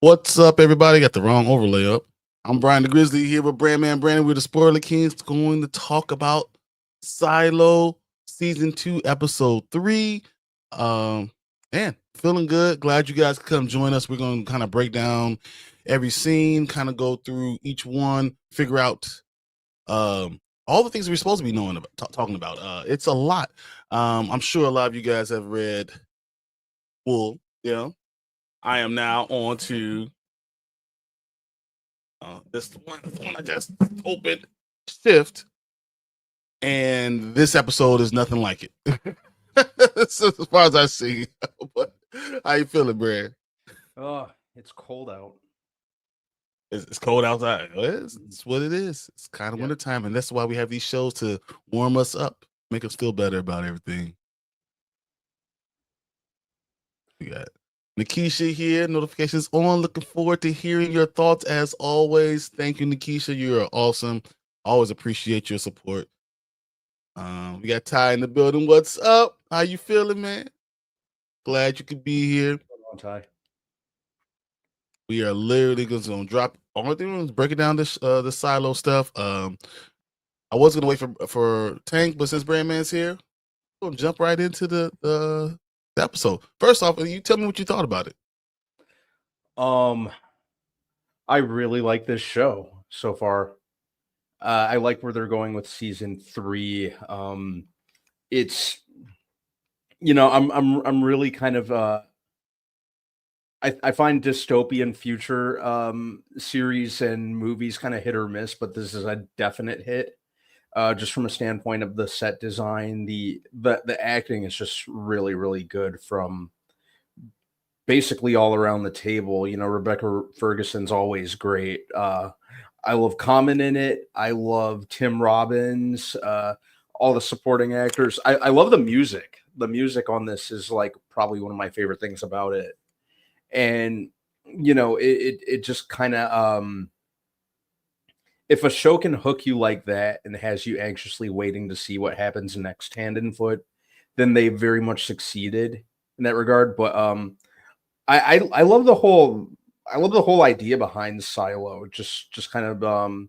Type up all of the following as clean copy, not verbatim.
What's up, everybody? Got the wrong overlay up. I'm Brian the Grizzly here with Brandman Brandon. We're the Spoiler Kings, going to talk about Silo Season 2, Episode 3. Man, feeling good. Glad you guys could come join us. We're going to kind of break down every scene, kind of go through each one, figure out all the things we're supposed to be knowing about, talking about. It's a lot. I'm sure a lot of you guys have read Wool. Yeah. I am now on to this one I just opened, Shift, and this episode is nothing like it. As far as I see. But how you feeling, Brad? Oh, it's cold out. It's cold outside. It's what it is. It's kind of Yep. wintertime, and that's why we have these shows to warm us up, make us feel better about everything. We got Nikisha here, notifications on. Looking forward to hearing your thoughts as always. Thank you, Nikisha. You are awesome. Always appreciate your support. We got Ty in the building. What's up? How you feeling, man? Glad you could be here. On Ty. We are literally going to drop all the things, breaking down this the silo stuff. I was gonna wait for Tank, but since Brandman's here, we're gonna jump right into the episode. First off, you tell me what you thought about it. I really like this show so far. I like where they're going with season 3. It's I'm really kind of I find dystopian future series and movies kind of hit or miss, but this is a definite hit. Just from a standpoint of the set design, the acting is just really, really good from basically all around the table. Rebecca Ferguson's always great. I love Common in it. I love Tim Robbins, all the supporting actors. I love the music. The music on this is like probably one of my favorite things about it. And it just kind of if a show can hook you like that and has you anxiously waiting to see what happens next, hand and foot, then they very much succeeded in that regard. But I love the whole idea behind Silo. Just kind of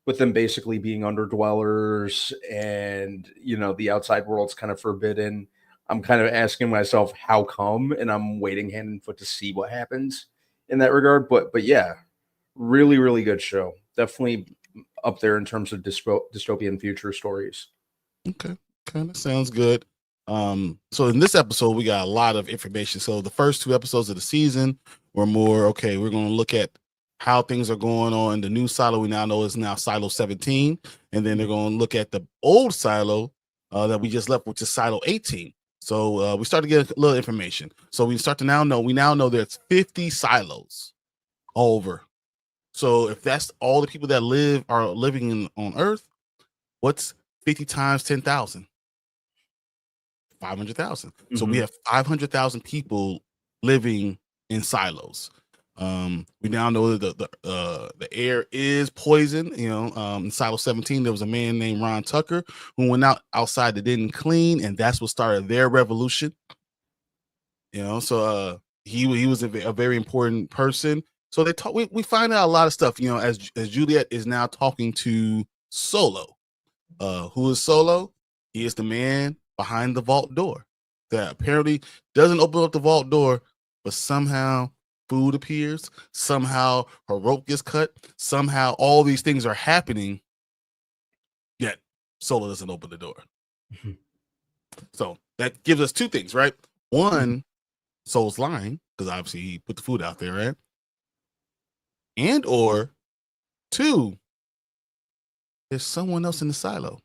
with them basically being underdwellers and the outside world's kind of forbidden. I'm kind of asking myself how come, and I'm waiting hand and foot to see what happens in that regard. But yeah, really, really good show. Definitely up there in terms of dystopian future stories. Okay, kind of sounds good. So in this episode, we got a lot of information. So the first 2 episodes of the season were more okay. We're going to look at how things are going on. The new silo we now know is now Silo 17, and then they're going to look at the old silo that we just left, which is Silo 18. So we start to get a little information. So we now know there's 50 silos all over. So if that's all the people that are living on Earth, what's 50 times 10,000? 500,000. Mm-hmm. So we have 500,000 people living in silos. We now know that the air is poison. In Silo 17, there was a man named Ron Tucker who went outside that didn't clean, and that's what started their revolution. So he was a very important person. So we find out a lot of stuff. As Juliet is now talking to Solo. Who is Solo? He is the man behind the vault door that apparently doesn't open up the vault door, but somehow food appears, somehow her rope gets cut, somehow all these things are happening, yet Solo doesn't open the door. So that gives us 2 things, right? One, Solo's lying, because obviously he put the food out there, right? And or 2, there's someone else in the silo.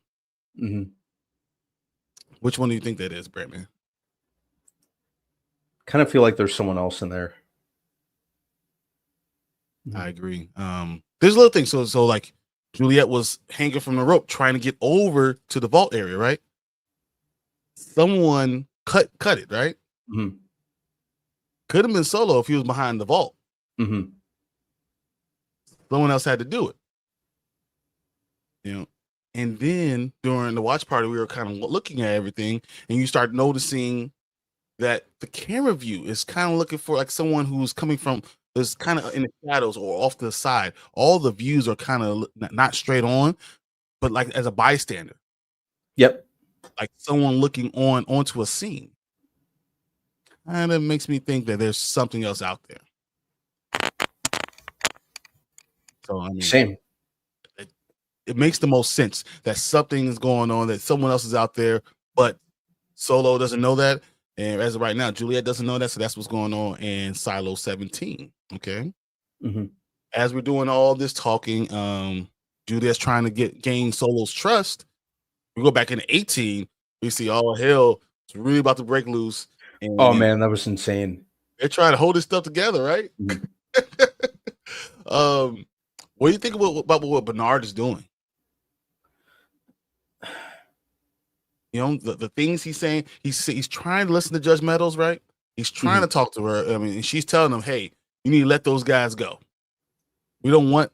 Mm-hmm. Which one do you think that is, Brandman? Kind of feel like there's someone else in there. I agree. There's a little thing. So like Juliet was hanging from the rope trying to get over to the vault area, right? Someone cut it, right? Mm-hmm. Could have been Solo if he was behind the vault. Mm-hmm. Someone else had to do it. And then during the watch party, we were kind of looking at everything, and you start noticing that the camera view is kind of looking for like someone who's coming from is kind of in the shadows or off to the side. All the views are kind of not straight on, but like as a bystander, Yep. like someone looking onto a scene. And it makes me think that there's something else out there. So I mean, Same. it makes the most sense that something is going on, that someone else is out there, but Solo doesn't know that. And as of right now, Juliet doesn't know that. So that's what's going on in Silo 17. Okay. Mm-hmm. As we're doing all this talking, Juliet's trying to gain Solo's trust. We go back into 18. We see all hell. It's really about to break loose. And Oh man, that was insane. they're trying to hold this stuff together, right? Mhm. What do you think about what Bernard is doing? You know, the things he's saying, he's trying to listen to Judge Meadows, right? He's trying to talk to her. I mean, and she's telling him, hey, you need to let those guys go. We don't want,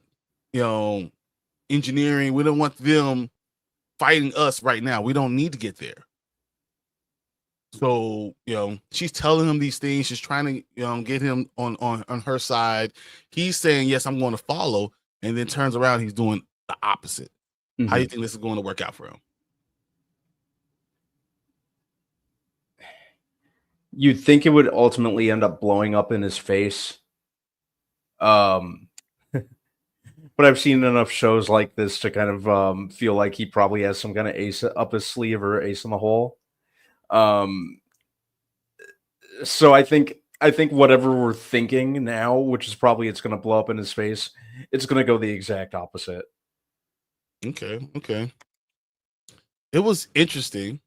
engineering. We don't want them fighting us right now. We don't need to get there. So, she's telling him these things. She's trying to, get him on her side. He's saying, yes, I'm going to follow. And then turns around, he's doing the opposite. How do you think this is going to work out for him? You'd think it would ultimately end up blowing up in his face. But I've seen enough shows like this to kind of feel like he probably has some kind of ace up his sleeve or ace in the hole. So I think whatever we're thinking now, which is probably it's going to blow up in his face, it's going to go the exact opposite. Okay. It was interesting.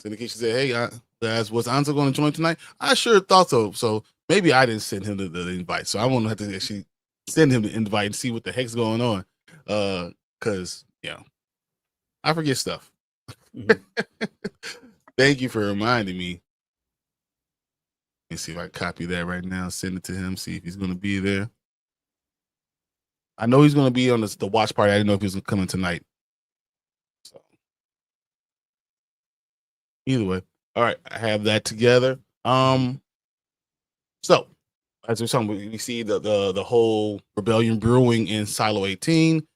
Syndication said, hey, guys, was Anzo going to join tonight? I sure thought so. So maybe I didn't send him the invite. So I won't have to actually send him the invite and see what the heck's going on. Because, I forget stuff. Thank you for reminding me. Let's see if I can copy that right now, send it to him, see if he's going to be there. I know he's going to be on the watch party. I didn't know if he was coming tonight. So either way, all right, I have that together. So as we're talking, we see the whole rebellion brewing in Silo 18.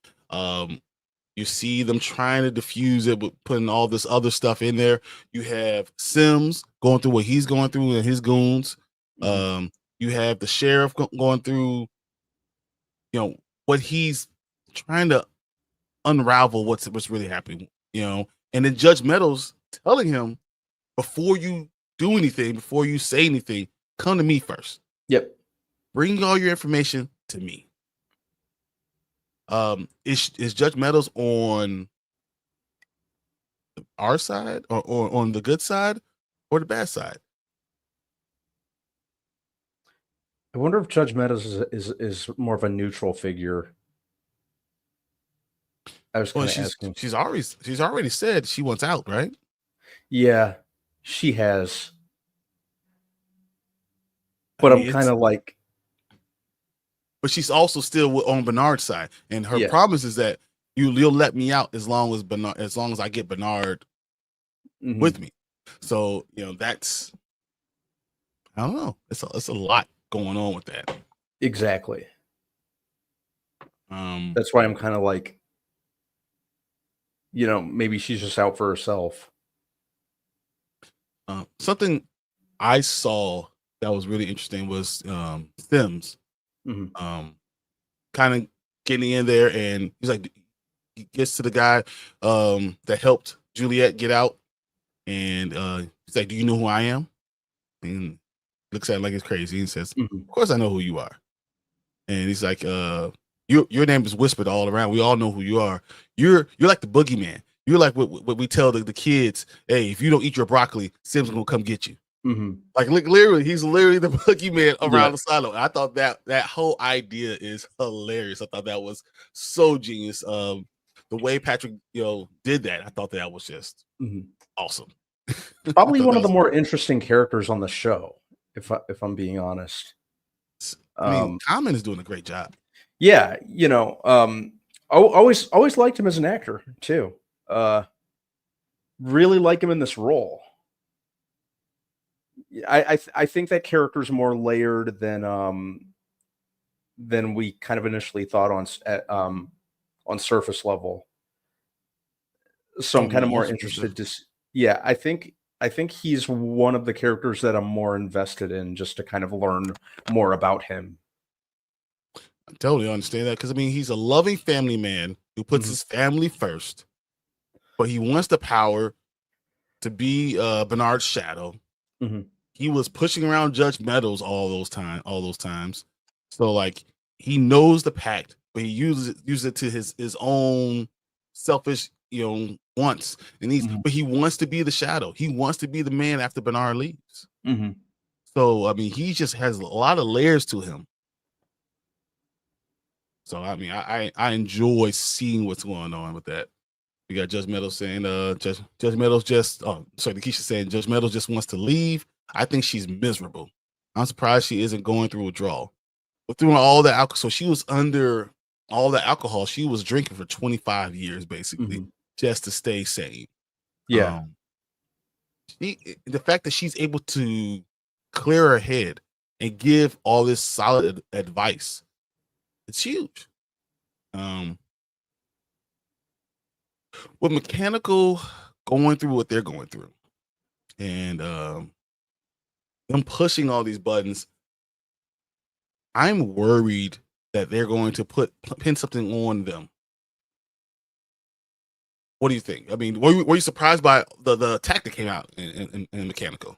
You see them trying to diffuse it, but putting all this other stuff in there. You have Sims going through what he's going through and his goons. You have the sheriff going through, what he's trying to unravel what's really happening, and then Judge Meadows telling him, before you do anything, before you say anything, come to me first. Yep. Bring all your information to me. Is Judge Meadows on our side or on the good side or the bad side? I wonder if Judge Meadows is more of a neutral figure. I was kind of asking. She's already said she wants out, right? Yeah, she has. But I'm kind of like. But she's also still on Bernard's side, and her promise is that you'll let me out as long as I get Bernard with me. So that's, I don't know. It's a lot going on with that. Exactly. That's why I'm kind of like, maybe she's just out for herself. Something I saw that was really interesting was Sims. Kind of getting in there, and he's like, he gets to the guy that helped Juliet get out, and he's like, do you know who I am? And looks at him like it's crazy and says, of course I know who you are. And he's like, your name is whispered all around. We all know who you are. You're like the boogeyman. You're like what we tell the kids, hey, if you don't eat your broccoli, Sims gonna come get you. Like literally, he's literally the boogeyman around the silo. And I thought that whole idea is hilarious. I thought that was so genius. The way Patrick did that, I thought that was just awesome. Probably one of the more interesting characters on the show, if I'm being honest. I mean, Common is doing a great job. Yeah, always liked him as an actor too. Really like him in this role. I think that character's more layered than we kind of initially thought on surface level. So I'm kind of more interested to yeah, I think he's one of the characters that I'm more invested in just to kind of learn more about him. I totally understand that, because I mean, he's a loving family man who puts his family first, but he wants the power to be Bernard's shadow. He was pushing around Judge Meadows all those times. So like, he knows the pact, but he uses it to his own selfish, wants. And but he wants to be the shadow. He wants to be the man after Bernard leaves. So I mean, he just has a lot of layers to him. So I mean, I enjoy seeing what's going on with that. We got Judge Meadows saying, Judge Meadows Nikisha saying Judge Meadows just wants to leave. I think she's miserable. I'm surprised she isn't going through withdrawal. But through all the alcohol, so she was under all the alcohol. She was drinking for 25 years, basically, just to stay sane. Yeah. The fact that she's able to clear her head and give all this solid advice, it's huge. With Mechanical going through what they're going through, and them pushing all these buttons, I'm worried that they're going to pin something on them. What do you think? I mean, were you surprised by the attack that came out in Mechanical?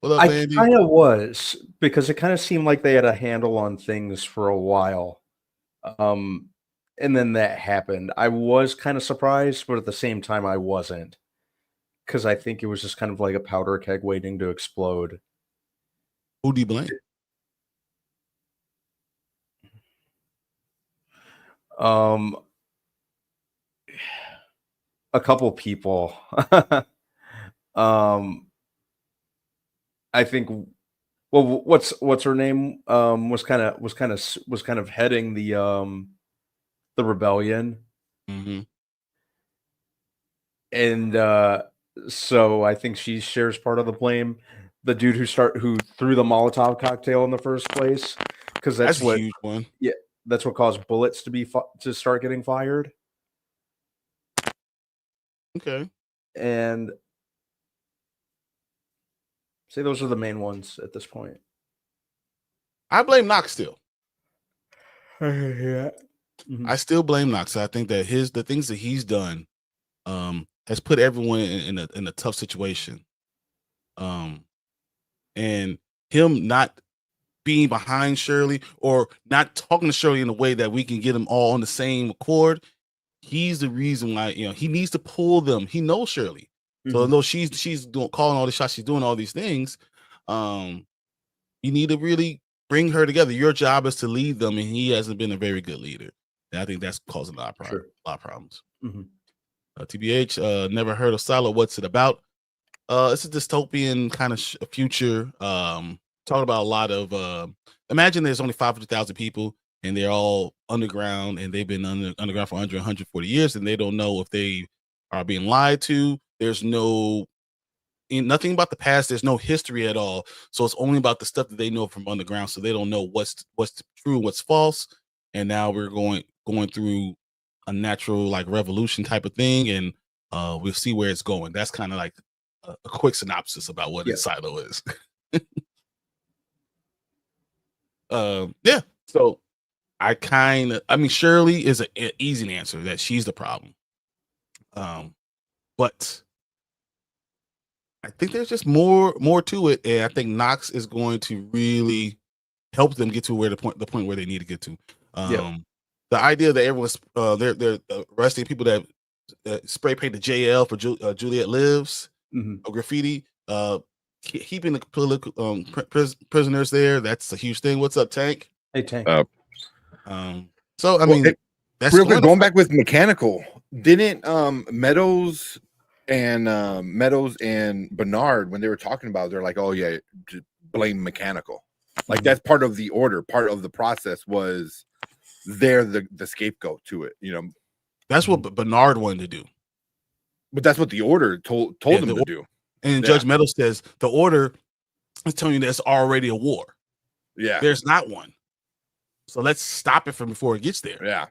What up, I Andy? kind of was, because it kind of seemed like they had a handle on things for a while. And then that happened. I was kind of surprised, but at the same time, I wasn't, because I think it was just kind of like a powder keg waiting to explode. Who do you blame? A couple people. I think. Well, what's her name? Was kind of heading the rebellion. And so I think she shares part of the blame. The dude who threw the Molotov cocktail in the first place, because that's what, a huge one. Yeah, that's what caused bullets to start getting fired. Okay. And say those are the main ones at this point. I blame Knox still. Yeah. I still blame Knox. I think that the things that he's done has put everyone in a tough situation. And him not being behind Shirley, or not talking to Shirley in a way that we can get them all on the same accord, he's the reason why, he needs to pull them. He knows Shirley. So though she's calling all the shots, she's doing all these things, you need to really bring her together. Your job is to lead them, and he hasn't been a very good leader. And I think that's causing a lot of problems. TBH, never heard of Silo. What's it about? It's a dystopian kind of future. Talking about a lot of imagine there's only 500,000 people, and they're all underground, and they've been underground for 140 years, and they don't know if they are being lied to. There's nothing about the past. There's no history at all. So it's only about the stuff that they know from underground. So they don't know what's true, what's false. And now we're going through a natural like revolution type of thing, and we'll see where it's going. That's kind of like a quick synopsis about what Silo is. Yeah. So I mean, Shirley is an easy answer, that she's the problem. But I think there's just more to it, and I think Knox is going to really help them get to where the point where they need to get to. The idea that everyone's they're arresting people that spray paint the JL for Juliet Lives, or graffiti, keeping the political prisoners there. That's a huge thing. What's up, Tank? Hey, Tank. So I mean, that's real quick. Going back with Mechanical, didn't Meadows and Bernard, when they were talking about it, they're like, oh yeah, just blame Mechanical. Like that's part of the order, part of the process was they're the scapegoat to it, That's what Bernard wanted to do. But that's what the order told him to do. And Judge Meadows says the order is telling you there's already a war. Yeah. There's not one. So let's stop it from before it gets there. Yeah.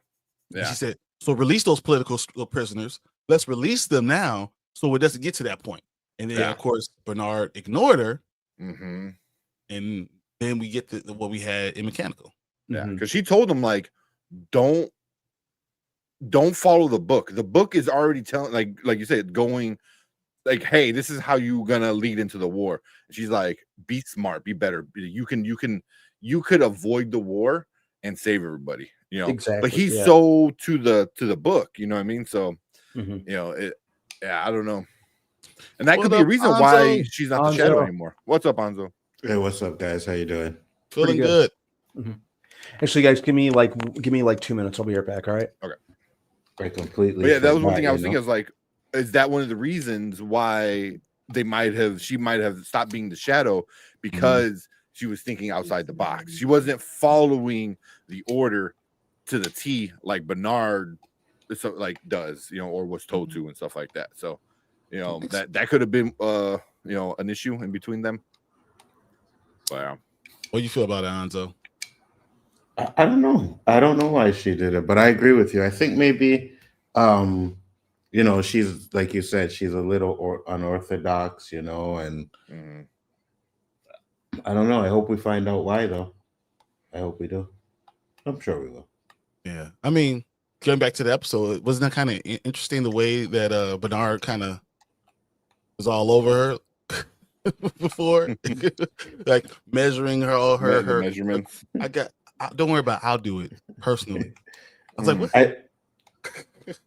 And she said, so release those political prisoners. Let's release them now so it doesn't get to that point. And then, of course, Bernard ignored her. Mm-hmm. And then we get to what we had in Mechanical. Yeah. Because she told him, like, don't follow the book. The book is already telling, like you said, going like, hey, this is how you're gonna lead into the war. And she's like, be smart, be better. You could avoid the war and save everybody, you know. Exactly. But he's so to the book, you know what I mean? So Mhm. you know, I don't know. And that What could be a up, reason Anzo? why she's not the Anzo. shadow anymore. What's up, Anzo? Hey, what's up, guys? How you doing? Feeling good. Actually, guys, give me like 2 minutes. I'll be right back. All right. I completely. But yeah, that was one forgot, thing I was you thinking. know? I was like, is that one of the reasons why she might have stopped being the shadow, because she was thinking outside the box. She wasn't following the order to the T like Bernard does, you know, or was told to and stuff like that. So, you know, that could have been you know, an issue in between them. Wow. What do you feel about it, Anzo? I don't know. I don't know why she did it, but I agree with you. I think maybe, you know, she's, like you said, she's a little unorthodox, you know, and I don't know. I hope we find out why, though. I hope we do. I'm sure we will. Yeah. I mean, going back to the episode, wasn't that kind of interesting the way that Bernard kind of was all over her before? Like measuring her measurements. Don't worry about it. I'll do it personally. I was like, what?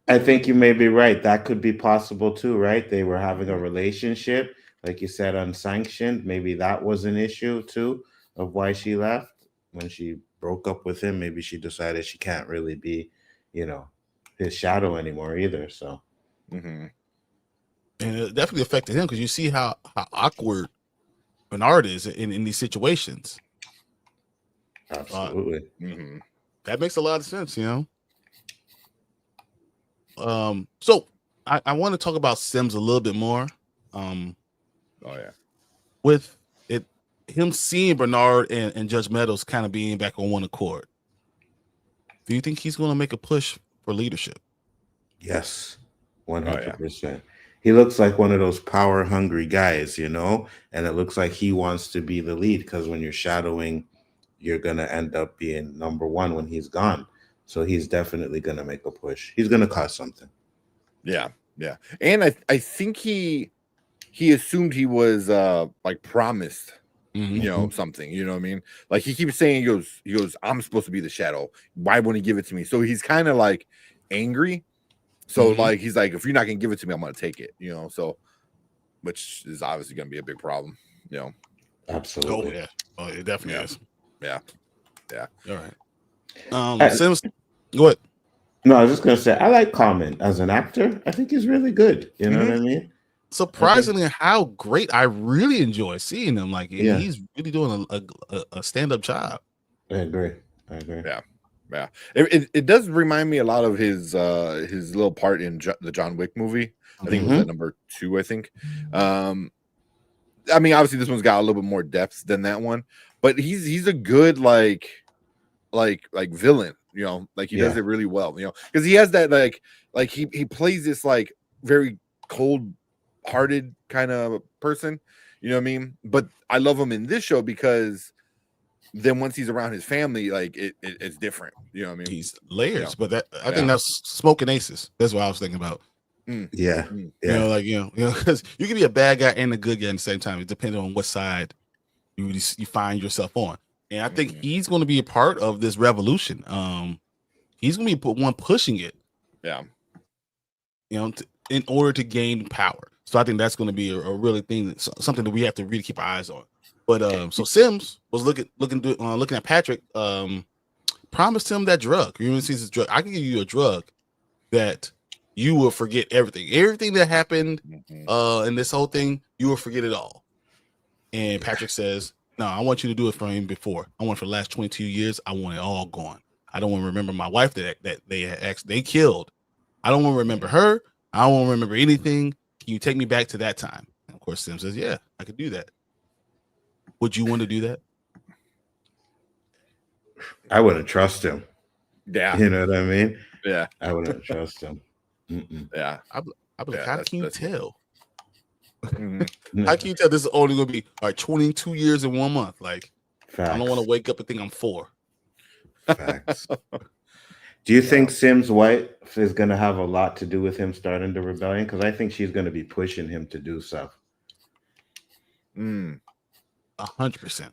I think you may be right. That could be possible too, right? They were having a relationship, like you said, unsanctioned. Maybe that was an issue too of why she left. When she broke up with him, maybe she decided she can't really be, you know, his shadow anymore either. So, and it definitely affected him, because you see how awkward Bernard is in these situations. Absolutely. That makes a lot of sense, you know. So I want to talk about Sims a little bit more. With him seeing Bernard and Judge Meadows kind of being back on one accord, do you think he's going to make a push for leadership? Yes, 100%. He looks like one of those power hungry guys, you know, and it looks like he wants to be the lead, because when you're shadowing, you're going to end up being number one when he's gone. So he's definitely going to make a push. He's going to cause something. Yeah. And I think he assumed he was like promised, you know, something, you know what I mean? Like he keeps saying, he goes, I'm supposed to be the shadow. Why won't he give it to me? So he's kind of like angry. So like, he's like, if you're not going to give it to me, I'm going to take it, you know? So, which is obviously going to be a big problem, you know? Absolutely. Oh, yeah. Oh, it definitely is. Yeah. All right. Sims, go ahead. No, I was just going to say, I like Common as an actor. I think he's really good. You know what I mean? Surprisingly, how great. I really enjoy seeing him. Like, he's really doing a stand-up job. I agree. Yeah. It does remind me a lot of his little part in the John Wick movie. I think it was at number 2, I think. I mean, obviously this one's got a little bit more depth than that one, but he's a good like villain, you know, like he does it really well, you know, because he has that like he plays this like very cold-hearted kind of person, you know what I mean? But I love him in this show because then once he's around his family, like it's different, you know what I mean? He's layers, but I think that's smoking aces. That's what I was thinking about. Yeah. You know, like you know, because you can be a bad guy and a good guy at the same time. It depends on what side you find yourself on. And I think he's going to be a part of this revolution. He's going to be one pushing it. Yeah. You know, in order to gain power. So I think that's going to be a really thing, something that we have to really keep our eyes on. But so Sims was looking at Patrick. Promised him that drug. You see this drug? I can give you a drug that you will forget everything that happened in this whole thing. You will forget it all. And Patrick says, no, I want you to do it for him before. I want it for the last 22 years. I want it all gone. I don't want to remember my wife that they killed. I don't want to remember her. I don't want to remember anything. Can you take me back to that time? And course, Sim says, "Yeah, I could do that." Would you want to do that? I wouldn't trust him. Yeah. You know what I mean? Yeah. I wouldn't trust him. Yeah. I'd be like, Yeah, how can you tell? Mhm. How can you tell this is only going to be 22 years in 1 month? Like, Facts. I don't want to wake up and think I'm 4. Facts. Do you think Sim's wife is going to have a lot to do with him starting the rebellion? Because I think she's going to be pushing him to do stuff. 100%.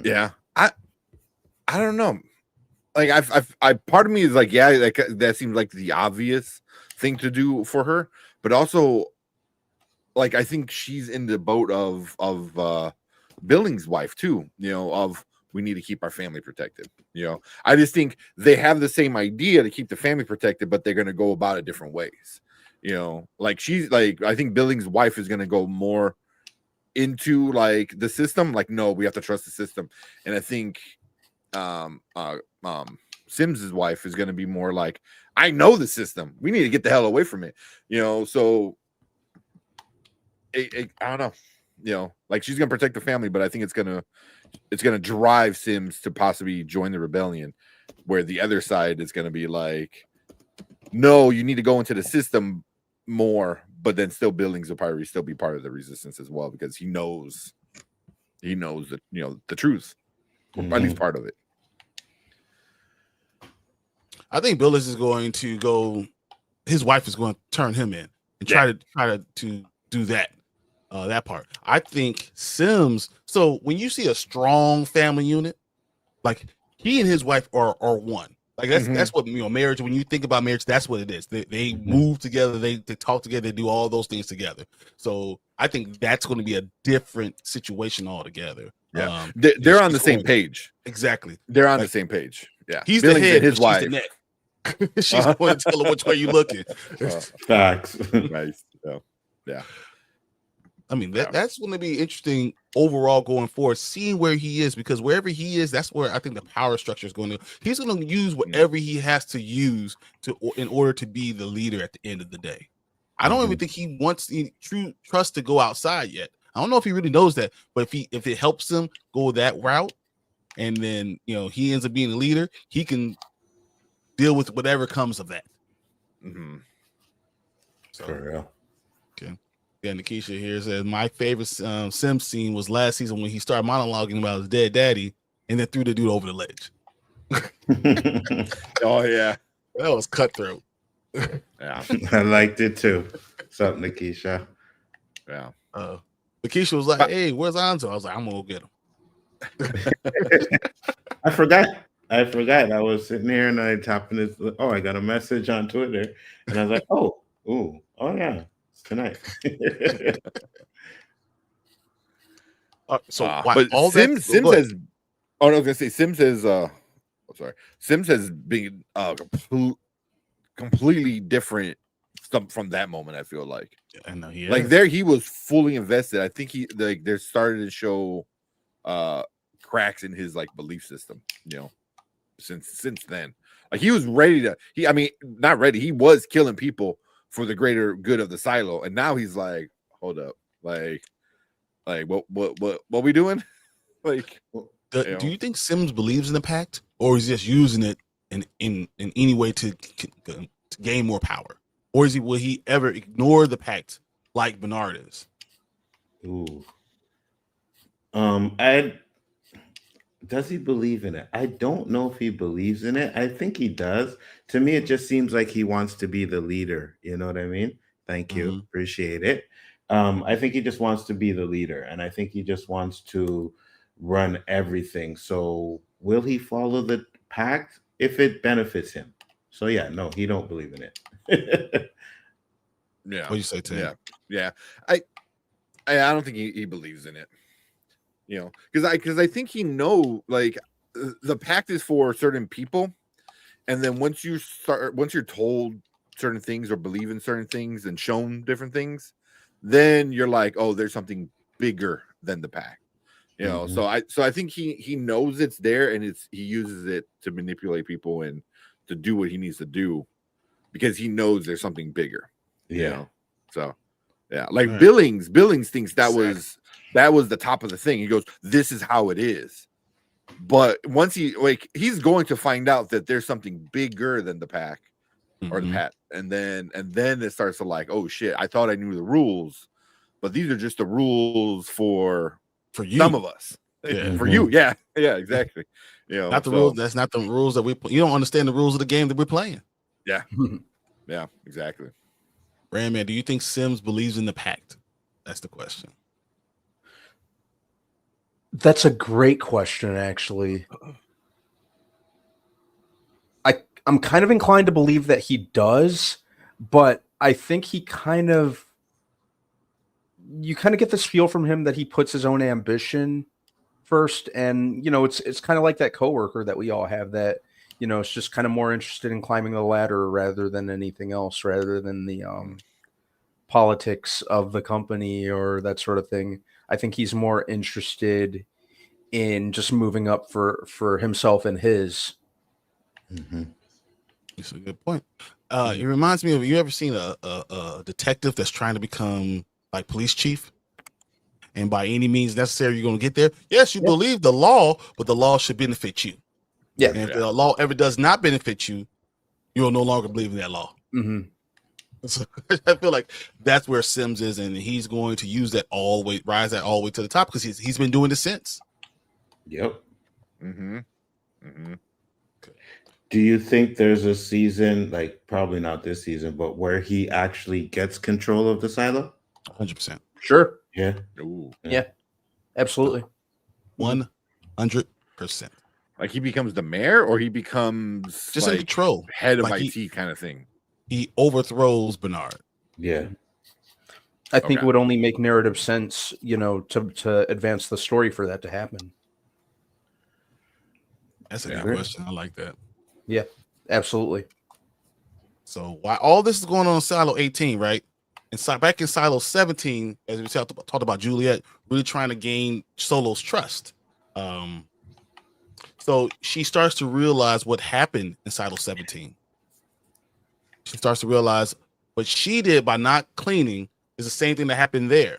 Yeah. I don't know. Like I part of me is like, yeah, like that seems like the obvious thing to do for her, but also like I think she's in the boat of Billings' wife too, you know, of we need to keep our family protected. You know, I just think they have the same idea to keep the family protected, but they're gonna go about it different ways. You know, like she's like, I think Billings' wife is gonna go more into like the system, like, no, we have to trust the system. And I think Sims's wife is gonna be more like, I know the system. We need to get the hell away from it. You know, so I don't know. You know, like she's gonna protect the family, but I think it's gonna drive Sims to possibly join the rebellion, where the other side is gonna be like, no, you need to go into the system more, but then still Billings will probably still be part of the resistance as well, because he knows that, you know, the truth, or at least part of it. I think Billings is going to go. His wife is going to turn him in and try to do that. That part. I think Sims. So when you see a strong family unit, like he and his wife are one. Like that's what, you know, marriage. When you think about marriage, that's what it is. They move together. They talk together. They do all those things together. So I think that's going to be a different situation altogether. Yeah, they're on the same page. Exactly. They're on the same page. Yeah, he's Billings the head. and his wife. She's the neck. She's going to tell him which way you looking. Facts. Nice. Yeah. I mean, that's going to be interesting overall going forward, seeing where he is, because wherever he is, that's where I think the power structure is going to. He's going to use whatever he has to use in order to be the leader at the end of the day. I don't even think he wants the true trust to go outside yet. I don't know if he really knows that, but if it helps him go that route, and then, you know, he ends up being a leader, he can deal with whatever comes of that. So, for real. Okay. Yeah, Nikisha here says my favorite Sim scene was last season when he started monologuing about his dead daddy and then threw the dude over the ledge. Oh yeah, that was cutthroat. Yeah, I liked it too. What's up, Nikisha? Yeah. Nikisha was like, "Hey, where's Anzo?" I was like, "I'm gonna go get him." I forgot. I was sitting here and I tapping this. Oh, I got a message on Twitter, and I was like, "Oh yeah, it's tonight." But all Sims that, has. Oh, no, I was gonna say Sims has. Sims has been completely different from that moment. I feel like. I know he was fully invested. I think they're starting to show cracks in his like belief system. You know, since then, like he was ready to. Not ready. He was killing people for the greater good of the silo, and now he's like, hold up, like what we doing? Like, do you think Sims believes in the pact, or is he just using it in any way to gain more power, or will he ever ignore the pact like Bernard is? Ooh. Does he believe in it? I don't know if he believes in it. I think he does. To me, it just seems like he wants to be the leader. You know what I mean? Thank you. Appreciate it. I think he just wants to be the leader, and I think he just wants to run everything. So will he follow the pact if it benefits him? So yeah, no, he don't believe in it. Yeah. What do you say, Tim? Yeah. I don't think he believes in it. You know, because I think he like the pact is for certain people, and then once you're told certain things or believe in certain things and shown different things, then you're like, oh, there's something bigger than the pact. You know, so I think he knows it's there, and he uses it to manipulate people and to do what he needs to do because he knows there's something bigger. Yeah. You know? So Yeah, like Right. Billings thinks that Exactly. was the top of the thing. He goes, "This is how it is." But once he's going to find out that there's something bigger than the pack or the Mhm. pat, and then it starts to like, oh shit, I thought I knew the rules, but these are just the rules for For you. some of us. Yeah. For you, yeah, exactly. Not the rules. That's not the rules that you don't understand the rules of the game that we're playing. Yeah, exactly. Randman, do you think Sims believes in the pact? That's the question. That's a great question, actually. I'm kind of inclined to believe that he does, but I think you kind of get this feel from him that he puts his own ambition first, and it's kind of like that coworker that we all have that it's just kind of more interested in climbing the ladder rather than anything else, rather than the politics of the company or that sort of thing. I think he's more interested in just moving up for himself and his. That's a good point. It reminds me of, you ever seen a detective that's trying to become like police chief? And by any means necessary, you're going to get there. Yes, you believe the law, but the law should benefit you. Yeah. And if the law ever does not benefit you, you'll no longer believe in that law. Mm-hmm. So I feel like that's where Sims is, and he's going to use that rise that all the way to the top, because he's been doing this since. Yep. Mm-hmm. Do you think there's a season, like probably not this season, but where he actually gets control of the silo? 100%. Sure. Yeah. Ooh. Yeah. Absolutely. 100%. Like he becomes the mayor, or he becomes Just like in control, head of like IT kind of thing. He overthrows Bernard. Yeah. I think it would only make narrative sense, to advance the story for that to happen. That's a good question. I like that. Yeah, absolutely. So while all this is going on in Silo 18, right? And back in Silo 17, as we talked about Juliet really trying to gain Solo's trust. So she starts to realize what happened in Silo 17. She starts to realize what she did by not cleaning is the same thing that happened there.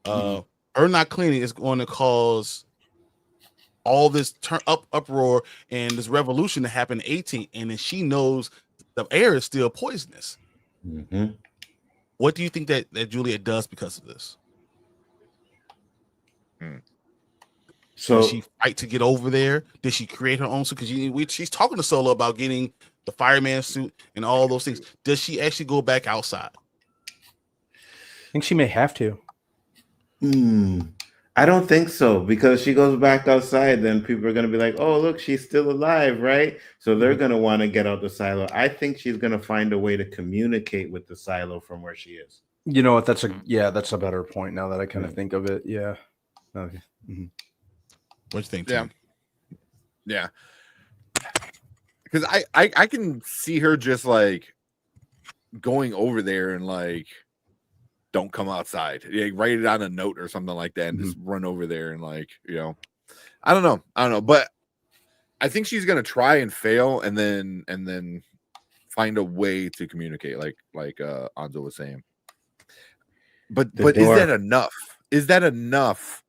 Her not cleaning is going to cause all this uproar and this revolution to happen in 18, and then she knows the air is still poisonous. What do you think that Juliet does because of this? So did she fight to get over there? Did she create her own suit? Because she's talking to Solo about getting the fireman suit and all those things. Does she actually go back outside? I think she may have to. I don't think so, because she goes back outside, then people are going to be like, oh, look, she's still alive, right? So they're going to want to get out the silo. I think she's going to find a way to communicate with the silo from where she is. You know what? That's a better point now that I kind of think of it. Yeah. Okay. What do you think, Tim? Yeah. Because I can see her just like going over there and like, don't come outside. Yeah, write it on a note or something like that, and just run over there and like, I don't know, but I think she's gonna try and fail, and then find a way to communicate, like Anzo was saying. But is that enough? Is that enough?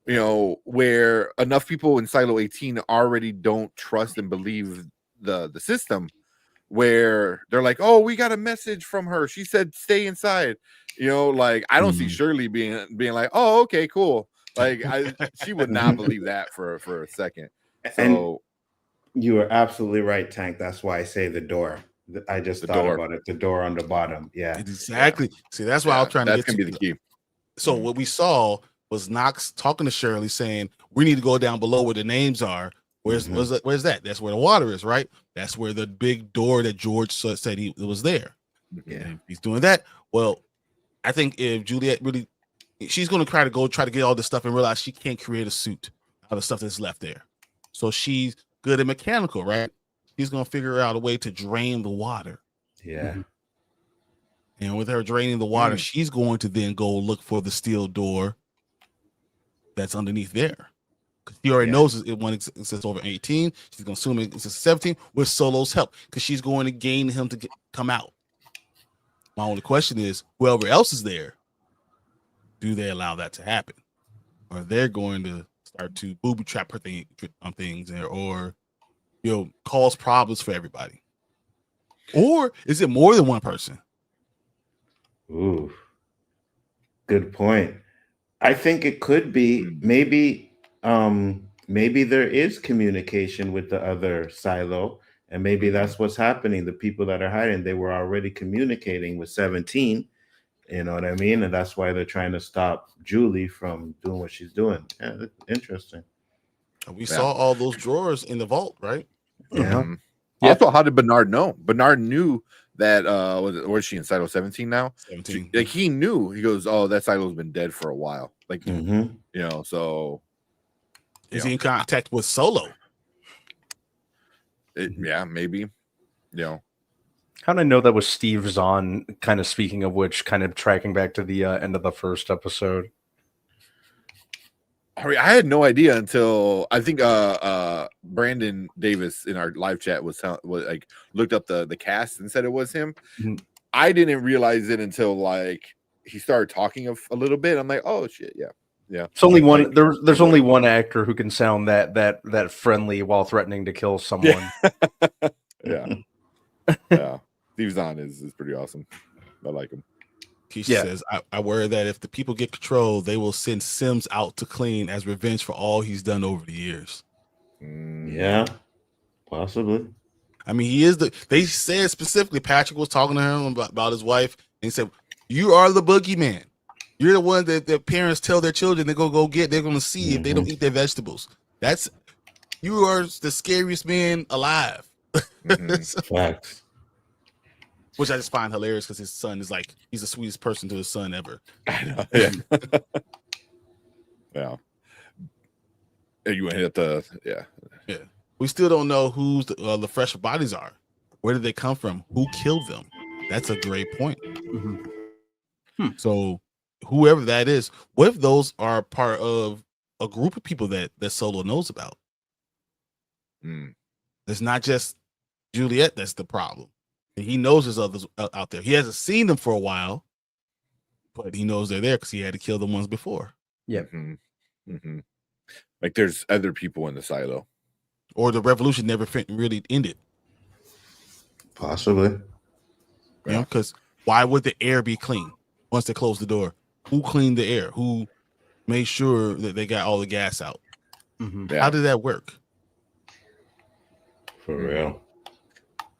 Where enough people in Silo 18 already don't trust and believe the system, where they're like, oh, we got a message from her. She said stay inside. Like I don't see Shirley being like, oh, okay, cool. Like she would not believe that for a second. So and you are absolutely right, Tank. That's why I say the door. I just thought about it. The door on the bottom. Yeah, exactly. See, that's why I was trying to get to. That's gonna be the key. So what we saw was Knox talking to Shirley, saying we need to go down below where the names are. Where's that? That's where the water is, right? That's where the big door that George said he was there. Yeah, and he's doing that. Well, I think if Juliet really, she's going to try to get all this stuff and realize she can't create a suit out of stuff that's left there. So she's good at mechanical, right? She's going to figure out a way to drain the water. Yeah. And with her draining the water, she's going to then go look for the steel door that's underneath there. Because she already knows it says over 18. She's going to assume it says 17 with Solo's help, because she's going to gain him to come out. My only question is, whoever else is there, do they allow that to happen? Or they're going to start to booby trap her on things, or cause problems for everybody? Or is it more than one person? Ooh, good point. I think it could be maybe there is communication with the other silo, and maybe that's what's happening. The people that are hiding, they were already communicating with 17. You know what I mean? And that's why they're trying to stop Julie from doing what she's doing. Yeah, that's interesting. We saw all those drawers in the vault, right? Yeah. Also, how did Bernard know? Bernard knew that where's she in Silo 17 now? 17. Like he knew. He goes, "Oh, that Silo's been dead for a while." Like so is he in contact with Solo? Yeah, maybe. How did I know that was Steve Zahn? Kind of speaking of which, kind of tracking back to the end of the first episode. I had no idea until I think Brandon Davis in our live chat was like looked up the cast and said it was him. Mm-hmm. I didn't realize it until like he started talking a little bit. I'm like, oh shit, yeah. It's only one. There's only one actor who can sound that friendly while threatening to kill someone. Yeah. Yeah. Steve Zahn is pretty awesome. I like him. Keisha says, I worry that if the people get control, they will send Sims out to clean as revenge for all he's done over the years. Yeah, possibly. I mean, they said specifically, Patrick was talking to him about his wife, and he said, "You are the boogeyman. You're the one that their parents tell their children they're going to go get. They're going to see if they don't eat their vegetables. You are the scariest man alive." Facts. Which I just find hilarious because his son is like, he's the sweetest person to his son ever. I know. Yeah. Yeah. You want to hit the Yeah. We still don't know who the fresh bodies are. Where did they come from? Who killed them? That's a great point. So whoever that is, what if those are part of a group of people that Solo knows about? It's not just Juliet that's the problem. He knows there's others out there. He hasn't seen them for a while, but he knows they're there because he had to kill the ones before. Yeah. Like there's other people in the silo. Or the revolution never really ended. Possibly. Because why would the air be clean once they closed the door? Who cleaned the air? Who made sure that they got all the gas out? How did that work? For real.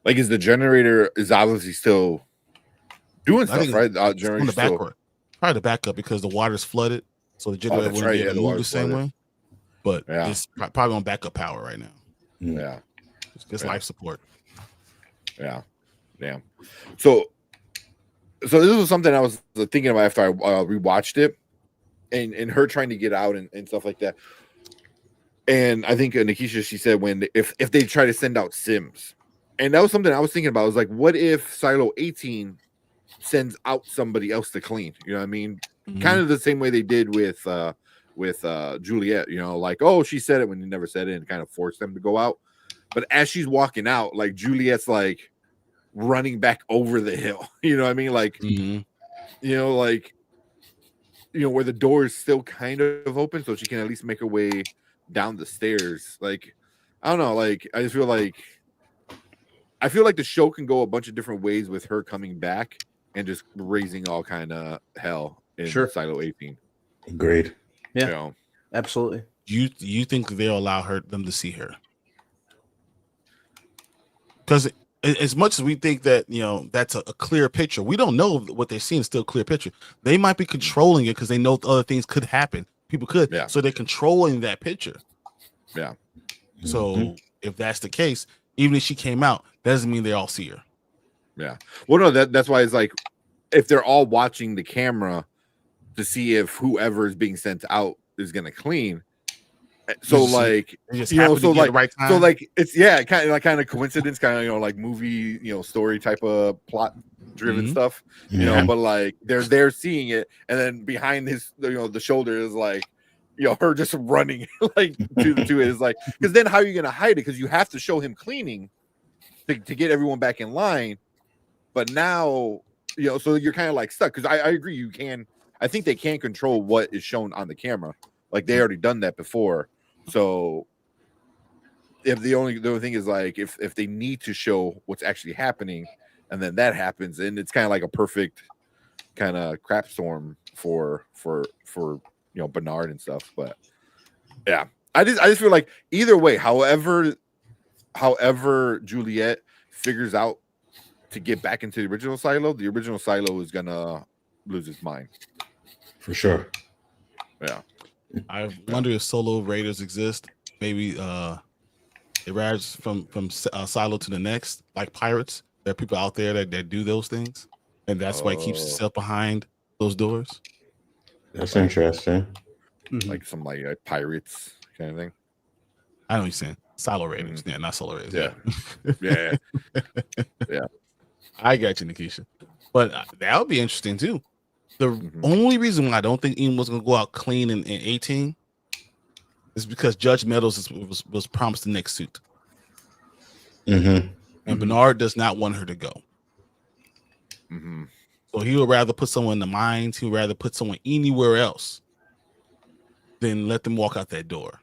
Like, is the generator is obviously still doing stuff, right? On the backward. Probably the backup because the water's flooded, so the generator wouldn't be able to move the same way. But it's probably on backup power right now. Yeah, it's life support. Yeah. So this was something I was thinking about after I rewatched it, and her trying to get out and stuff like that. And I think Nikisha, she said if they try to send out Sims. And that was something I was thinking about. I was like, what if Silo 18 sends out somebody else to clean? You know what I mean? Kind of the same way they did with Juliet, like, oh, she said it when you never said it and kind of forced them to go out. But as she's walking out, like Juliet's like running back over the hill. You know what I mean? Like, where the door is still kind of open so she can at least make her way down the stairs. Like, I don't know. Like, I feel like the show can go a bunch of different ways with her coming back and just raising all kind of hell in Silo 18. Agreed. Yeah, absolutely. You think they'll allow them to see her? Because as much as we think that that's a clear picture, we don't know what they're seeing is still a clear picture. They might be controlling it because they know other things could happen. People could, so they're controlling that picture. Yeah. So if that's the case, even if she came out, that doesn't mean they all see her. Yeah. Well, no, that's why it's like if they're all watching the camera to see if whoever is being sent out is going to clean. So like, so like it's kind of coincidence, kind of like movie, story type of plot driven stuff, but like they're seeing it, and then behind his, the shoulder is like, her just running like to it is like, because then how are you going to hide it? Because you have to show him cleaning to get everyone back in line. But now, so you're kind of like stuck. Because I agree, you can I think they can't control what is shown on the camera. Like they already done that before. So if the only thing is like if they need to show what's actually happening, and then that happens, and it's kind of like a perfect kind of crap storm for Bernard and stuff. But yeah, I just feel like either way, however Juliet figures out to get back into the original Silo is gonna lose his mind for sure. Yeah, I wonder if solo raiders exist. Maybe it rides from silo to the next, like pirates. There are people out there that do those things, and that's why it keeps itself behind those doors. That's interesting. Like some like pirates kind of thing. I know what you're saying. Silo raiders, yeah, not solo raiders. Yeah. Yeah. I got you, Nikisha. But that would be interesting too. The only reason why I don't think Ian was going to go out clean in 18 is because Judge Meadows was promised the next suit. And Bernard does not want her to go. So he would rather put someone in the mines. He would rather put someone anywhere else than let them walk out that door.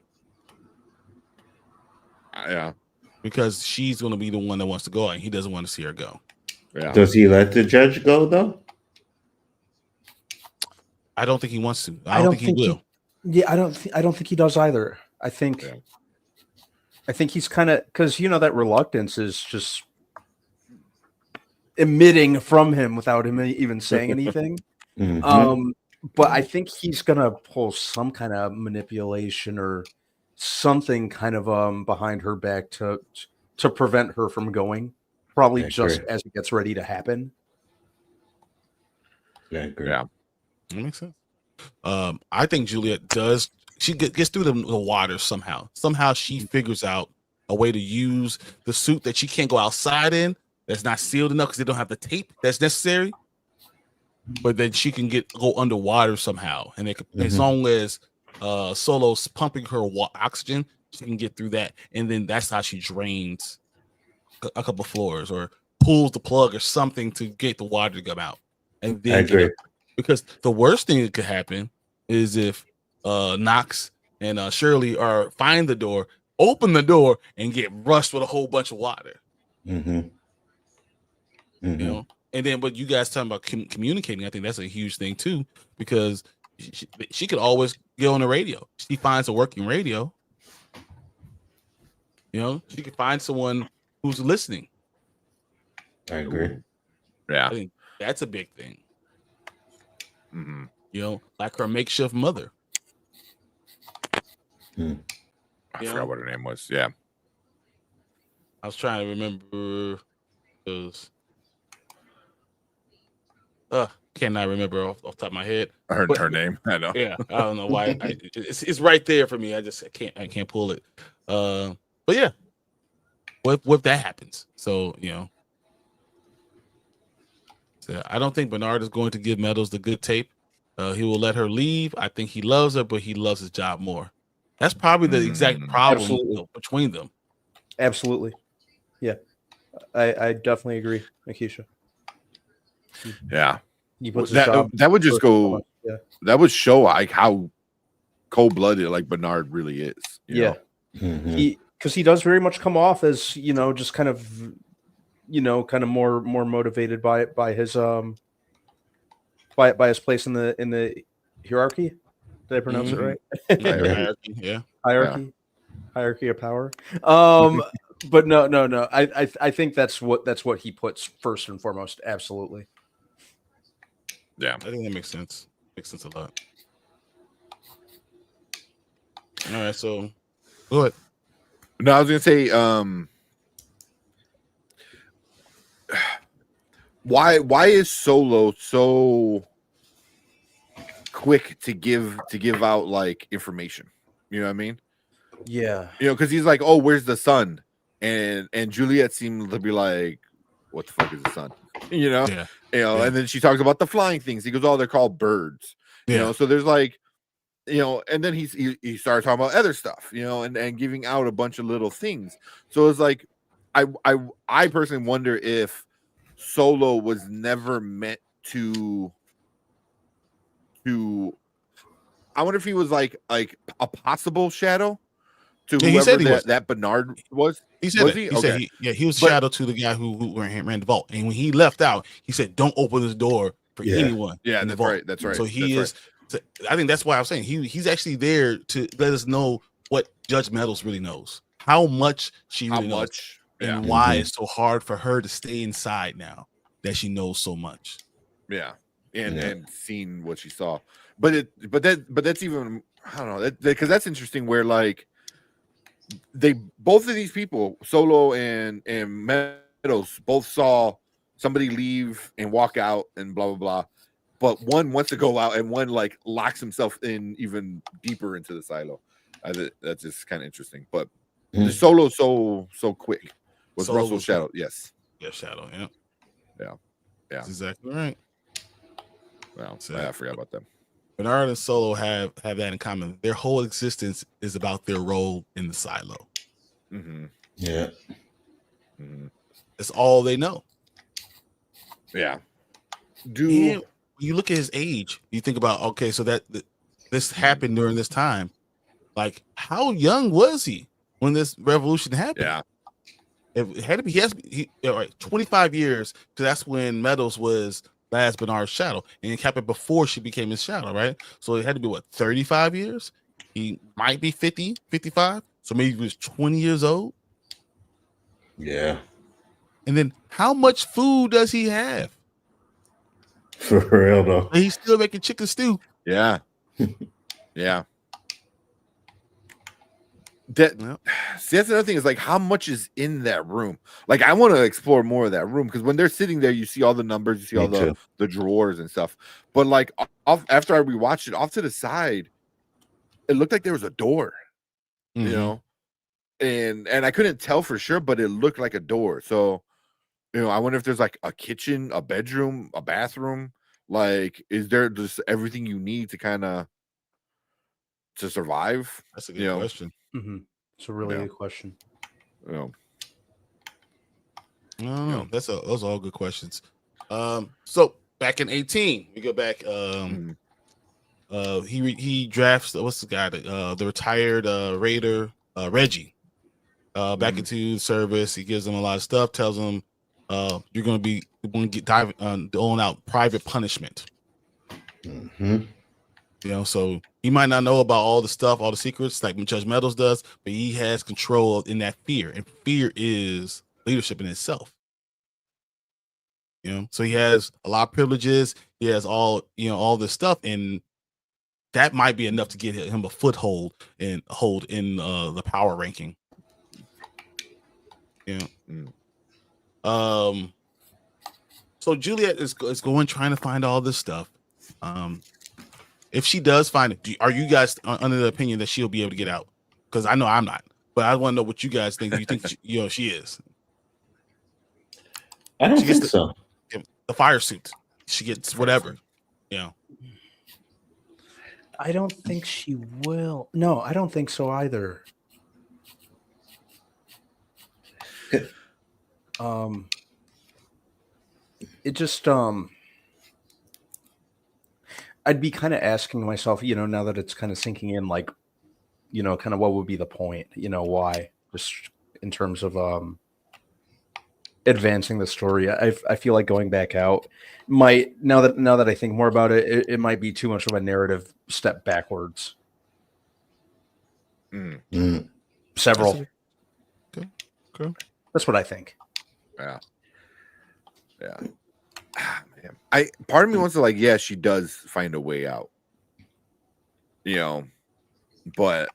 Yeah. Because she's going to be the one that wants to go, and he doesn't want to see her go. Yeah. Does he let the judge go though? I don't think he wants to. I don't think he will. I don't think he does either. I think he's kind of, because that reluctance is just emitting from him without him even saying anything. But I think he's gonna pull some kind of manipulation or something kind of behind her back to prevent her from going. Probably just as it gets ready to happen. Yeah, that makes sense. I think Juliet does. She gets through the water somehow. Somehow she figures out a way to use the suit that she can't go outside in. That's not sealed enough because they don't have the tape that's necessary. But then she can go underwater somehow, and as long as Solo's pumping her oxygen, she can get through that. And then that's how she drains a couple floors or pulls the plug or something to get the water to come out. And then because the worst thing that could happen is if Knox and Shirley find the door, open the door, and get rushed with a whole bunch of water. You know, and then what you guys talking about communicating, I think that's a huge thing too, because she could always get on the radio. She finds a working radio. You know, she could find someone who's listening. I agree. Yeah, I think that's a big thing. You know, like her makeshift mother. I forgot what her name was. Yeah, I was trying to remember those. Cannot remember off the top of my head. Her name. I know. Yeah, I don't know why. It's right there for me. I can't pull it. But yeah, what that happens? So so I don't think Bernard is going to give Meadows the good tape. He will let her leave. I think he loves her, but he loves his job more. That's probably the exact problem between them. Absolutely. Yeah, I definitely agree, Nikisha. Yeah, that would just go. That would show like how cold-blooded like Bernard really is. You know? Because he does very much come off as just kind of more motivated by his by his place in the hierarchy. Did I pronounce it right? Hierarchy of power. But no. I think that's what he puts first and foremost. Absolutely. Yeah, I think that makes sense. Makes sense a lot. All right, so go ahead. No, I was gonna say, why is Solo so quick to give out like information? You know what I mean? Yeah. Because he's like, oh, where's the sun? And Juliet seemed to be like, what the fuck is the sun? Yeah. And then she talks about the flying things. He goes, oh, they're called birds. So there's like, and then he started talking about other stuff, and giving out a bunch of little things. So it's like, I personally wonder if Solo was never meant to to. I wonder if he was like a possible shadow to Yeah, he whoever said he was. that Bernard was. He said Was that. he? He said Okay. he was But- shadow to the guy who ran the vault. And when he left out, he said, "Don't open this door for Yeah. anyone." Yeah, in the that's vault. right. That's right. So he that's is. So I think that's why I'm saying he's actually there to let us know what Judge Meadows really knows, how much she right. really How knows, much? Yeah. and why it's so hard for her to stay inside now that she knows so much. Yeah. And Yeah. and seen what she saw. But that's even, I don't know, because that's interesting where like they both of these people, Solo and Meadows, both saw somebody leave and walk out and blah blah blah. But one wants to go out and one like locks himself in even deeper into the silo. That's just kind of interesting. But the Solo so quick was Solo Russell was Shadow. Yes. Yeah, shadow. Yeah. Yeah. That's exactly right. Well, So- I forgot about them. Bernard and Solo have that in common. Their whole existence is about their role in the silo. Mm-hmm. Yeah. Mm-hmm. That's all they know. Yeah. And when you look at his age, you think about, okay, so that this happened during this time. Like, how young was he when this revolution happened? Yeah. It had to be, all right, 25 years, because that's when Meadows was last Bernard's shadow, and it happened before she became his shadow, right? So it had to be, what, 35 years? He might be 50, 55. So maybe he was 20 years old. Yeah. And then how much food does he have? For real though. And he's still making chicken stew. Yeah. Yeah. That Yep. See, that's another thing is like how much is in that room. Like I want to explore more of that room because when they're sitting there, you see all the numbers, you see all Me too. the drawers and stuff. But like after I rewatched it, off to the side, it looked like there was a door, you Mhm. know, and I couldn't tell for sure, but it looked like a door. So, you know, I wonder if there's like a kitchen, a bedroom, a bathroom. Like, is there just everything you need to kind of to survive? That's a good You know, question. Mm-hmm. It's a really Yeah. good question. you know. I don't know. Yeah. Those are all good questions. So back in 18, we go back. Mhm. He drafts what's the guy that the retired Raider Reggie back Mhm. into service. He gives him a lot of stuff. Tells him you're going to get doling out private punishment. Mm-hmm. You know, so he might not know about all the stuff, all the secrets like Judge Meadows does, but he has control in that fear, and fear is leadership in itself. You know, so he has a lot of privileges. He has all this stuff, and that might be enough to get him a foothold and hold in the power ranking. Yeah. Mm. So Juliet is going trying to find all this stuff. If she does find it, are you guys under the opinion that she'll be able to get out? Because I know I'm not, but I want to know what you guys think. Do you think she is? I don't She gets think so. The fire suit. She gets whatever. You know. I don't think she will. No, I don't think so either. It just I'd be kind of asking myself, you know, now that it's kind of sinking in, like, you know, kind of what would be the point, you know, why, just in terms of advancing the story. I feel like going back out might, now that I think more about it, it might be too much of a narrative step backwards. Mm. Mm. Several. Okay. That's what I think. Yeah. Man. Part of me wants to like, yeah, she does find a way out. You know, but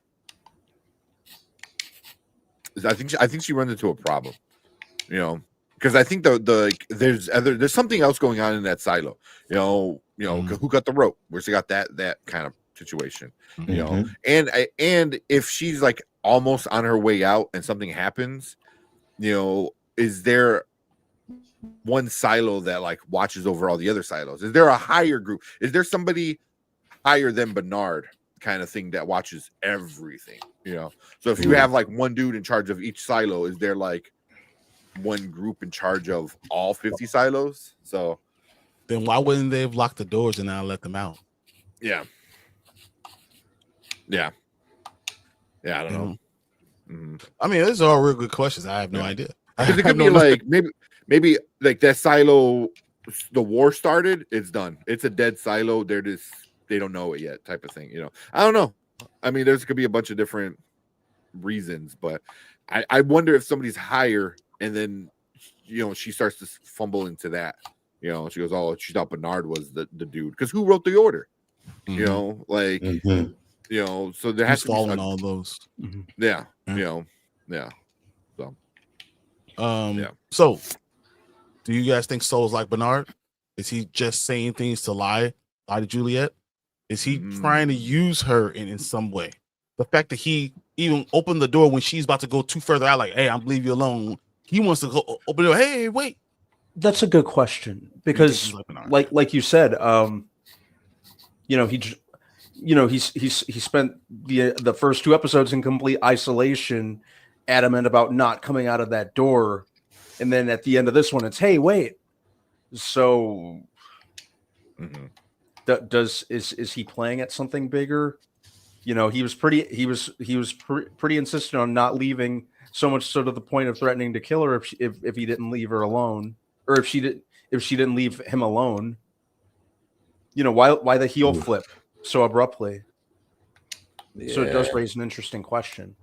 I think she runs into a problem. You know, because I think there's something else going on in that silo. You know, who got the rope? Where's she got that kind of situation? Mm-hmm. You know, and if she's like almost on her way out and something happens, you know, is there one silo that like watches over all the other silos? Is there a higher group? Is there somebody higher than Bernard kind of thing that watches everything? You know, so if you have like one dude in charge of each silo, is there like one group in charge of all 50 silos? So Then why wouldn't they have locked the doors and not let them out? Yeah. Yeah. Yeah. I don't know. Mhm. I mean, these are all real good questions. I have no Yeah. idea. Because it I have could be no- like maybe like that silo, the war started, it's done. It's a dead silo. They don't know it yet, type of thing. I don't know. I mean, there's could be a bunch of different reasons, but I wonder if somebody's higher and then she starts to fumble into that. She goes, oh, she thought Bernard was the dude. Because who wrote the order? Mhm. Like so there has Who's to be following all those. yeah. Yeah. Yeah. So yeah. So do you guys think Soul's like Bernard? Is he just saying things to lie to Juliet? Is he trying to use her in some way? The fact that he even opened the door when she's about to go too further out, like, hey, I'm leave you alone. He wants to go open the door. Hey, wait. That's a good question because, like you said, he spent the first 2 episodes in complete isolation, adamant about not coming out of that door, and then at the end of this one, it's hey, wait. So, is he playing at something bigger? He was pretty insistent on not leaving, so much so to the point of threatening to kill her if he didn't leave her alone, or if she didn't leave him alone. Why the heel flip so abruptly? Yeah. So it does raise an interesting question.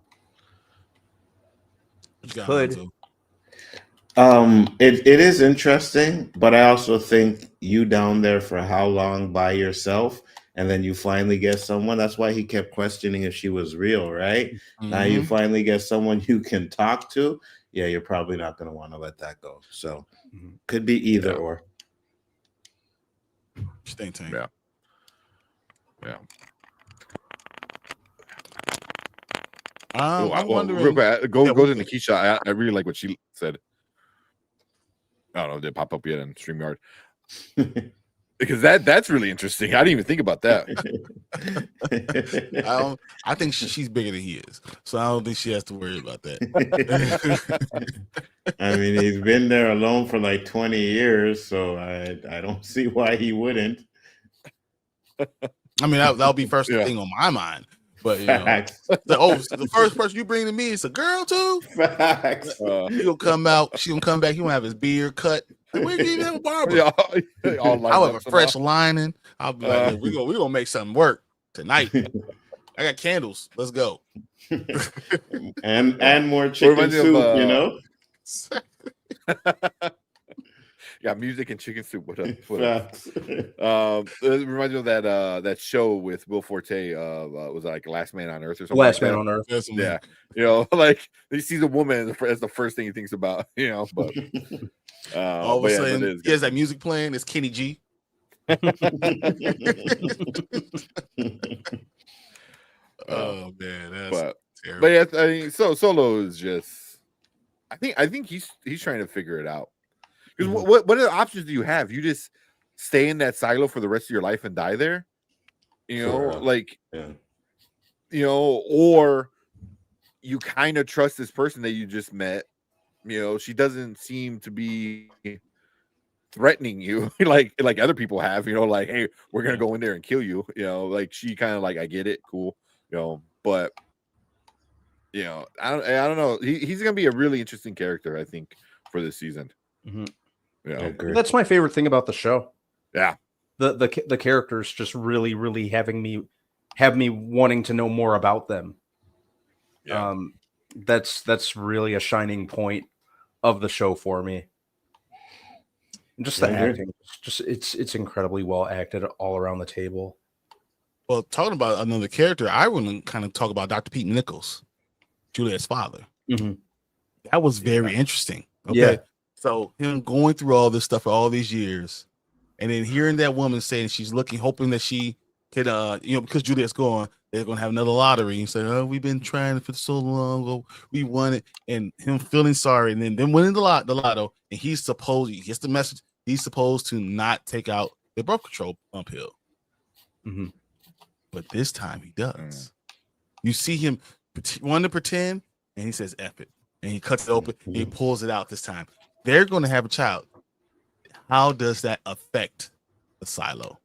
Could. It is interesting, but I also think you down there for how long by yourself, and then you finally get someone. That's why he kept questioning if she was real, right? Now you finally get someone you can talk to. Yeah, you're probably not going to want to let that go. So could be either or. Stay tuned. Yeah. I'm wondering. Real quick, go to Nikisha. I really like what she said. I don't know. Did it pop up yet on StreamYard? Because that's really interesting. I didn't even think about that. I think she's bigger than he is, so I don't think she has to worry about that. I mean, he's been there alone for like 20 years, so I don't see why he wouldn't. I mean, that'll be first thing on my mind. But the first person you bring to me is a girl too. Facts. He'll come out. She gonna come back. He gonna have his beard cut. Like, where you even have a barber? I'll have a fresh lining. I'll be like, look, we gonna make something work tonight. I got candles. Let's go. and more chicken soup, Yeah, music and chicken soup. What up? It reminds me of that show with Will Forte. Was it like Last Man on Earth or something? Last Man on Earth. Yeah, like he sees a woman as the first thing he thinks about. But all of a sudden he has that music playing. It's Kenny G. Oh man, that's terrible. But yeah, I mean, Solo is just. I think he's trying to figure it out. Because what other options do you have? You just stay in that silo for the rest of your life and die there, or you kind of trust this person that you just met. She doesn't seem to be threatening you like other people have. Like, hey, we're gonna go in there and kill you. Like she kind of like, I get it, cool. But I don't know. He's gonna be a really interesting character, I think, for this season. That's my favorite thing about the show. Yeah, the characters just really, really have me wanting to know more about them. Yeah. That's really a shining point of the show for me. And just the acting, it's incredibly well acted all around the table. Well, talking about another character, I want to kind of talk about Dr. Pete Nichols, Juliet's father. That was very interesting. Okay. Yeah. So him going through all this stuff for all these years, and then hearing that woman saying she's hoping that she could, because Juliet's gone, they're going to have another lottery. And say, oh, we've been trying for so long. Oh, we won it. And him feeling sorry. And then winning the lotto. And he gets the message. He's supposed to not take out the birth control pill. But this time he does. You see him want to pretend, and he says, F it. And he cuts it open. And he pulls it out this time. They're going to have a child. How does that affect the silo?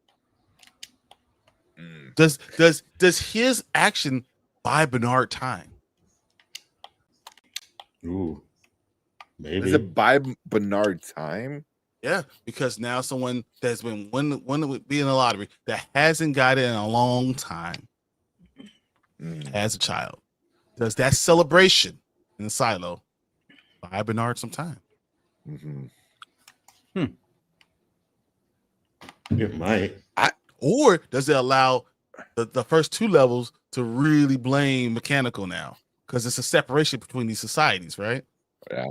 Does his action buy Bernard time? Ooh, maybe. Is it by Bernard time? Yeah, because now someone that's been one be in the lottery that hasn't got it in a long time has a child. Does that celebration in the silo buy Bernard some time? It might. Or does it allow the first two levels to really blame Mechanical now? Because it's a separation between these societies, right? Yeah.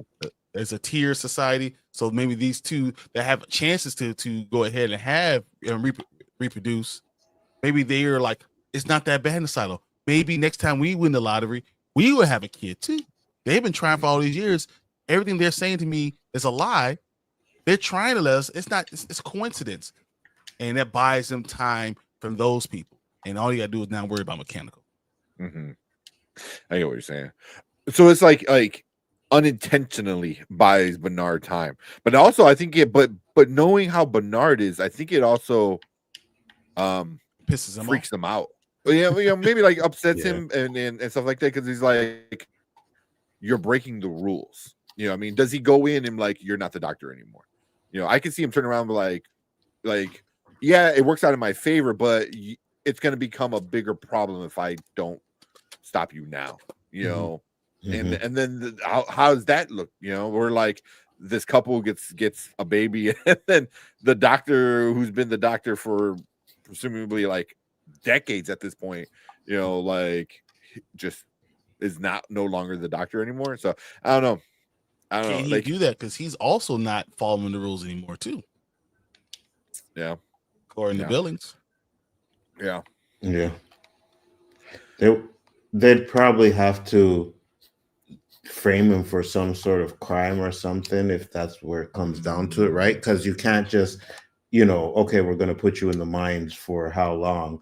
There's a tier society. So maybe these two that have chances to go ahead and have and reproduce, maybe they are like, it's not that bad in the silo. Maybe next time we win the lottery, we will have a kid too. They've been trying for all these years. Everything they're saying to me is a lie. They're trying to let us. It's not. It's a coincidence, and that buys them time from those people. And all you gotta do is now worry about Mechanical. I get what you're saying. So it's like unintentionally buys Bernard time, but also I think it. But knowing how Bernard is, I think it also Pisses him freaks off. him out. Yeah, maybe like upsets him and stuff like that because he's like, you're breaking the rules. You know what I mean? Does he go in and like, you're not the doctor anymore? You know, I can see him turn around and be like, yeah, it works out in my favor, but it's going to become a bigger problem if I don't stop you now. You know, and then how does that look? You know, we're like, this couple gets a baby, and then the doctor who's been the doctor for presumably like decades at this point, you know, like just is no longer the doctor anymore. So I don't know. Can he do that? Because he's also not following the rules anymore, too. Yeah. According to Billings. Yeah. They'd probably have to frame him for some sort of crime or something if that's where it comes down to it, right? Because you can't just, you know, okay, we're going to put you in the mines for how long?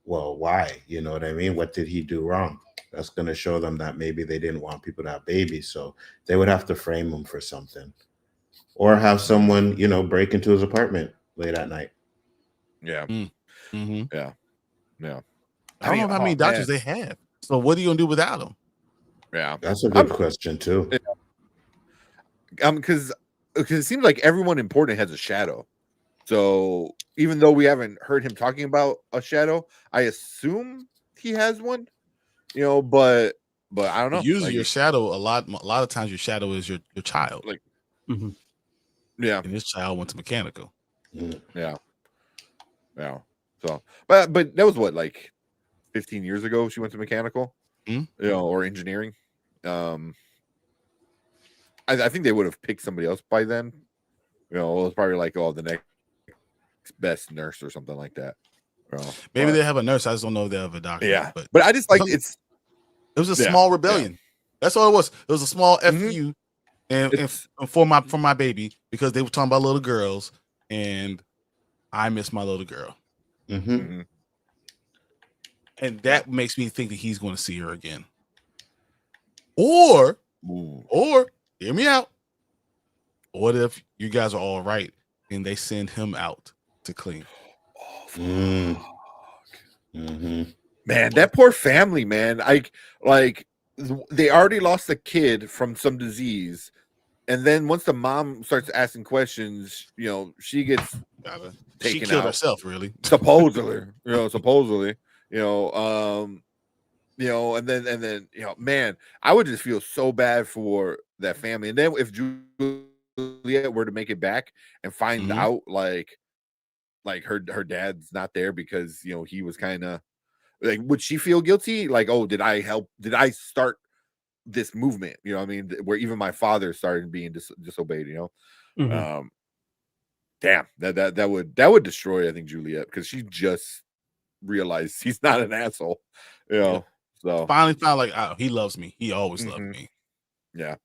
Well, why? You know what I mean? What did he do wrong? That's going to show them that maybe they didn't want people to have babies. So they would have to frame him for something. Or have someone, you know, break into his apartment late at night. Yeah. Yeah. I don't know how many doctors they have. So what are you going to do without them? Yeah. That's a good question, too. Because it seems like everyone important has a shadow. So even though we haven't heard him talking about a shadow, I assume he has one. You know, but I don't know. Usually like, your shadow, a lot of times your shadow is your child. Like, yeah. And this child went to Mechanical. Yeah. So, but that was what, like 15 years ago she went to Mechanical, you know, or engineering. I think they would have picked somebody else by then. You know, it was probably like, oh, the next best nurse or something like that. Maybe they have a nurse. I just don't know if they have a doctor. Yeah, but I just like it was a small rebellion. That's all it was. It was a small FU and for my baby, because they were talking about little girls and I miss my little girl. And that makes me think that he's going to see her again. Or hear me out. What if you guys are all right and they send him out to clean? Man, that poor family, man. Like they already lost a kid from some disease, and then once the mom starts asking questions, you know, she gets taken she killed out. herself, really. Supposedly, you know, and then you know, man, I would just feel so bad for that family. And then if Juliet were to make it back and find out like her dad's not there because, you know, he was kind of like, would she feel guilty? Like, oh, did I start this movement? You know what I mean? Where even my father started being disobeyed, you know? Damn, that would destroy, I think, Juliet, because she just realized he's not an asshole, you know. So finally found like, oh, he loves me. He always loved me. Yeah.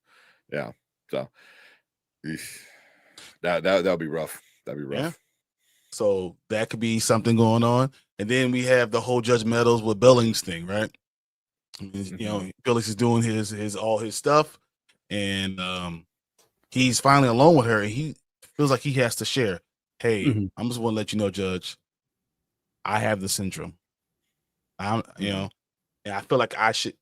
So that'll be rough. That'd be rough. Yeah. So that could be something going on. And then we have the whole Judge Meadows with Billings thing, right? I mean, you know, Billings is doing his all his stuff, and he's finally alone with her, and he feels like he has to share. Hey, I'm just want to let you know, Judge, I have the syndrome. You know, and I feel like I should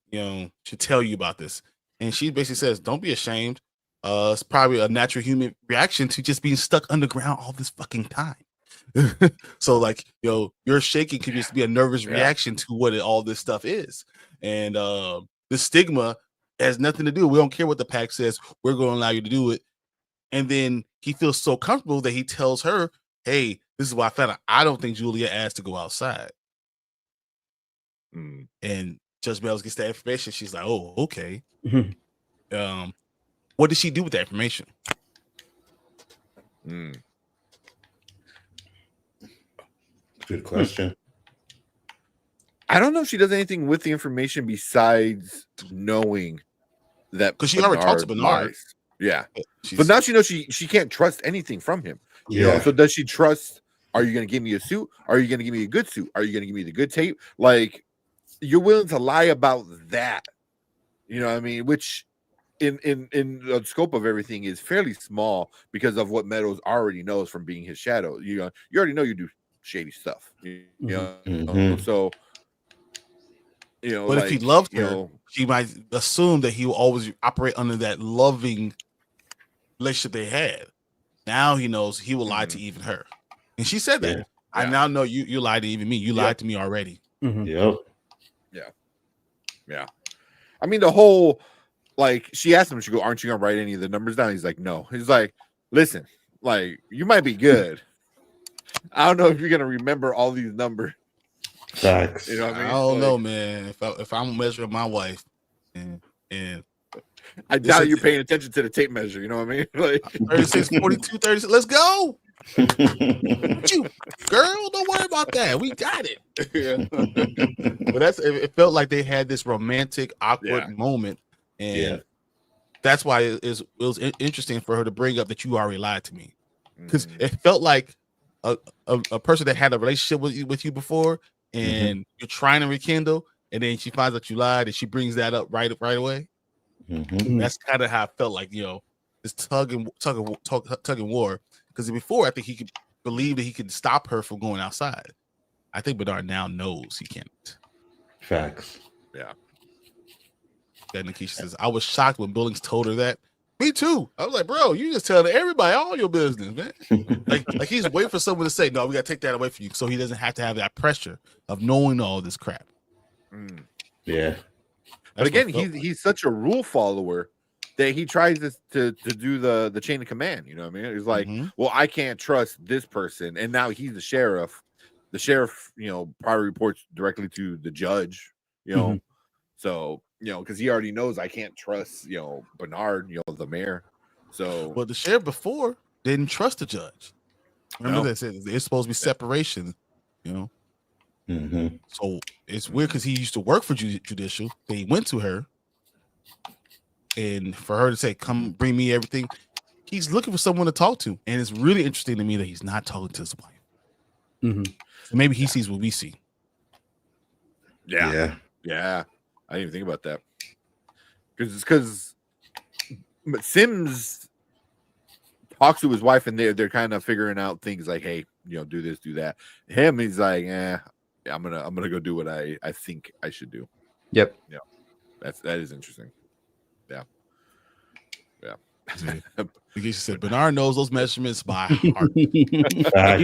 tell you about this. And she basically says, don't be ashamed. It's probably a natural human reaction to just being stuck underground all this fucking time. So like, your shaking could just be a nervous reaction to what all this stuff is. And the stigma has nothing to do. We don't care what the pack says. We're going to allow you to do it. And then he feels so comfortable that he tells her, hey, this is why I found out. I don't think Julia asked to go outside. And Judge Mells gets that information. She's like, oh, okay. What did she do with that information? Good question. I don't know if she does anything with the information besides knowing that, because she already talked to Bernard. Lies. Yeah, but now she knows she can't trust anything from him. You know? So does she trust? Are you going to give me a suit? Are you going to give me a good suit? Are you going to give me the good tape? Like, you're willing to lie about that? You know what I mean? Which in the scope of everything is fairly small because of what Meadows already knows from being his shadow. You already know you do shady stuff. You know, so. But if he loved her, she might assume that he will always operate under that loving relationship they had. Now he knows he will lie to even her, and she said that. I now know you lied to even me. You lied to me already. Yep. Yeah. I mean, the whole she asked him, she go, "Aren't you gonna write any of the numbers down?" He's like, "No." He's like, "Listen, you might be good. I don't know if you're gonna remember all these numbers." Facts. You know what I mean? I don't know, man. If I'm measuring my wife, and I doubt you're paying attention to the tape measure. You know what I mean? 36, 42, 36. Let's go. You, girl, don't worry about that. We got it. But it felt like they had this romantic, awkward moment, and that's why it was interesting for her to bring up that you already lied to me, because it felt like a person that had a relationship with you before. And you're trying to rekindle, and then she finds out you lied, and she brings that up right away. That's kind of how I felt like, this tug and war. Because before, I think he could believe that he could stop her from going outside. I think Bernard now knows he can't. Facts. Yeah. Then Nikisha says, I was shocked when Billings told her that. Me too. I was like, bro, you just telling everybody all your business, man. like he's waiting for someone to say, no, we got to take that away from you, so he doesn't have to have that pressure of knowing all this crap. Yeah. But again, he's such a rule follower that he tries to do the chain of command. You know what I mean? He's like, well, I can't trust this person, and now he's the sheriff. The sheriff, probably reports directly to the judge. So. Because he already knows I can't trust, Bernard, the mayor. So, well, the sheriff before didn't trust the judge. Remember they said it's supposed to be separation, So it's weird because he used to work for judicial. They went to her, and for her to say, "Come, bring me everything," he's looking for someone to talk to, and it's really interesting to me that he's not talking to his wife. So maybe he sees what we see. Yeah. I didn't even think about that. Because Sims talks to his wife, and they're kind of figuring out things like, hey, do this, do that. Him, he's like, I'm gonna go do what I think I should do. Yep. Yeah. That is interesting. Yeah. He said Bernard knows those measurements by heart. He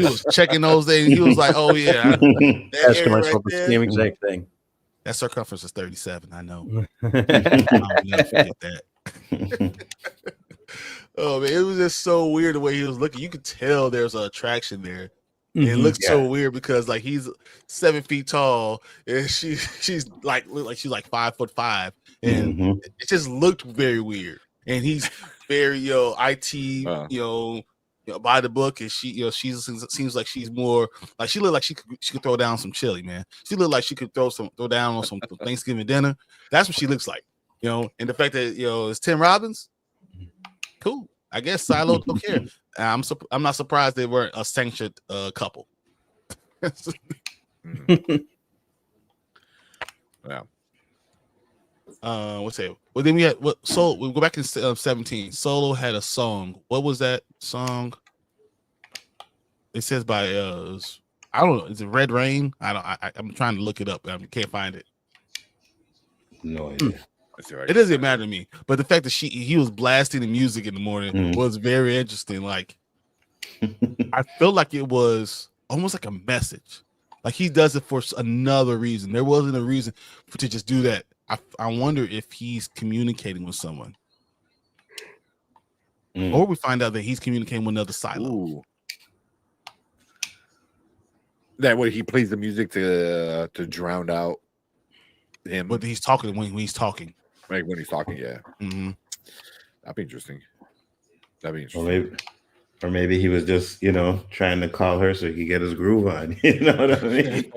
was checking those things. He was like, "Oh yeah, asking myself the same exact thing." That circumference is 37. I know. I'll never forget that. Oh man, it was just so weird the way he was looking. You could tell there's an attraction there. It looks so weird because he's 7 feet tall and she's like she's like 5'5", and it just looked very weird. And he's very IT by the book, and she seems like she's more like she looked like she could throw down some chili, man. She looked like she could throw down on some Thanksgiving dinner. That's what she looks like, and the fact that it's Tim Robbins, cool. I guess Silo don't care. I'm not surprised they weren't a sanctioned couple. Yeah. What's it? Well, then we had Solo. We go back in 17. Solo had a song. What was that song? It says by I don't know. Is it Red Rain? I'm trying to look it up, but I can't find it. No idea. It doesn't matter to me. But the fact that he was blasting the music in the morning was very interesting. Like, I felt like it was almost like a message. Like he does it for another reason. There wasn't a reason to just do that. I wonder if he's communicating with someone. Or we find out that he's communicating with another silo. Ooh. That way he plays the music to drown out him. But he's talking when he's talking. Like when he's talking, yeah. Mm-hmm. That'd be interesting. Or maybe he was just, trying to call her so he could get his groove on. You know what I mean?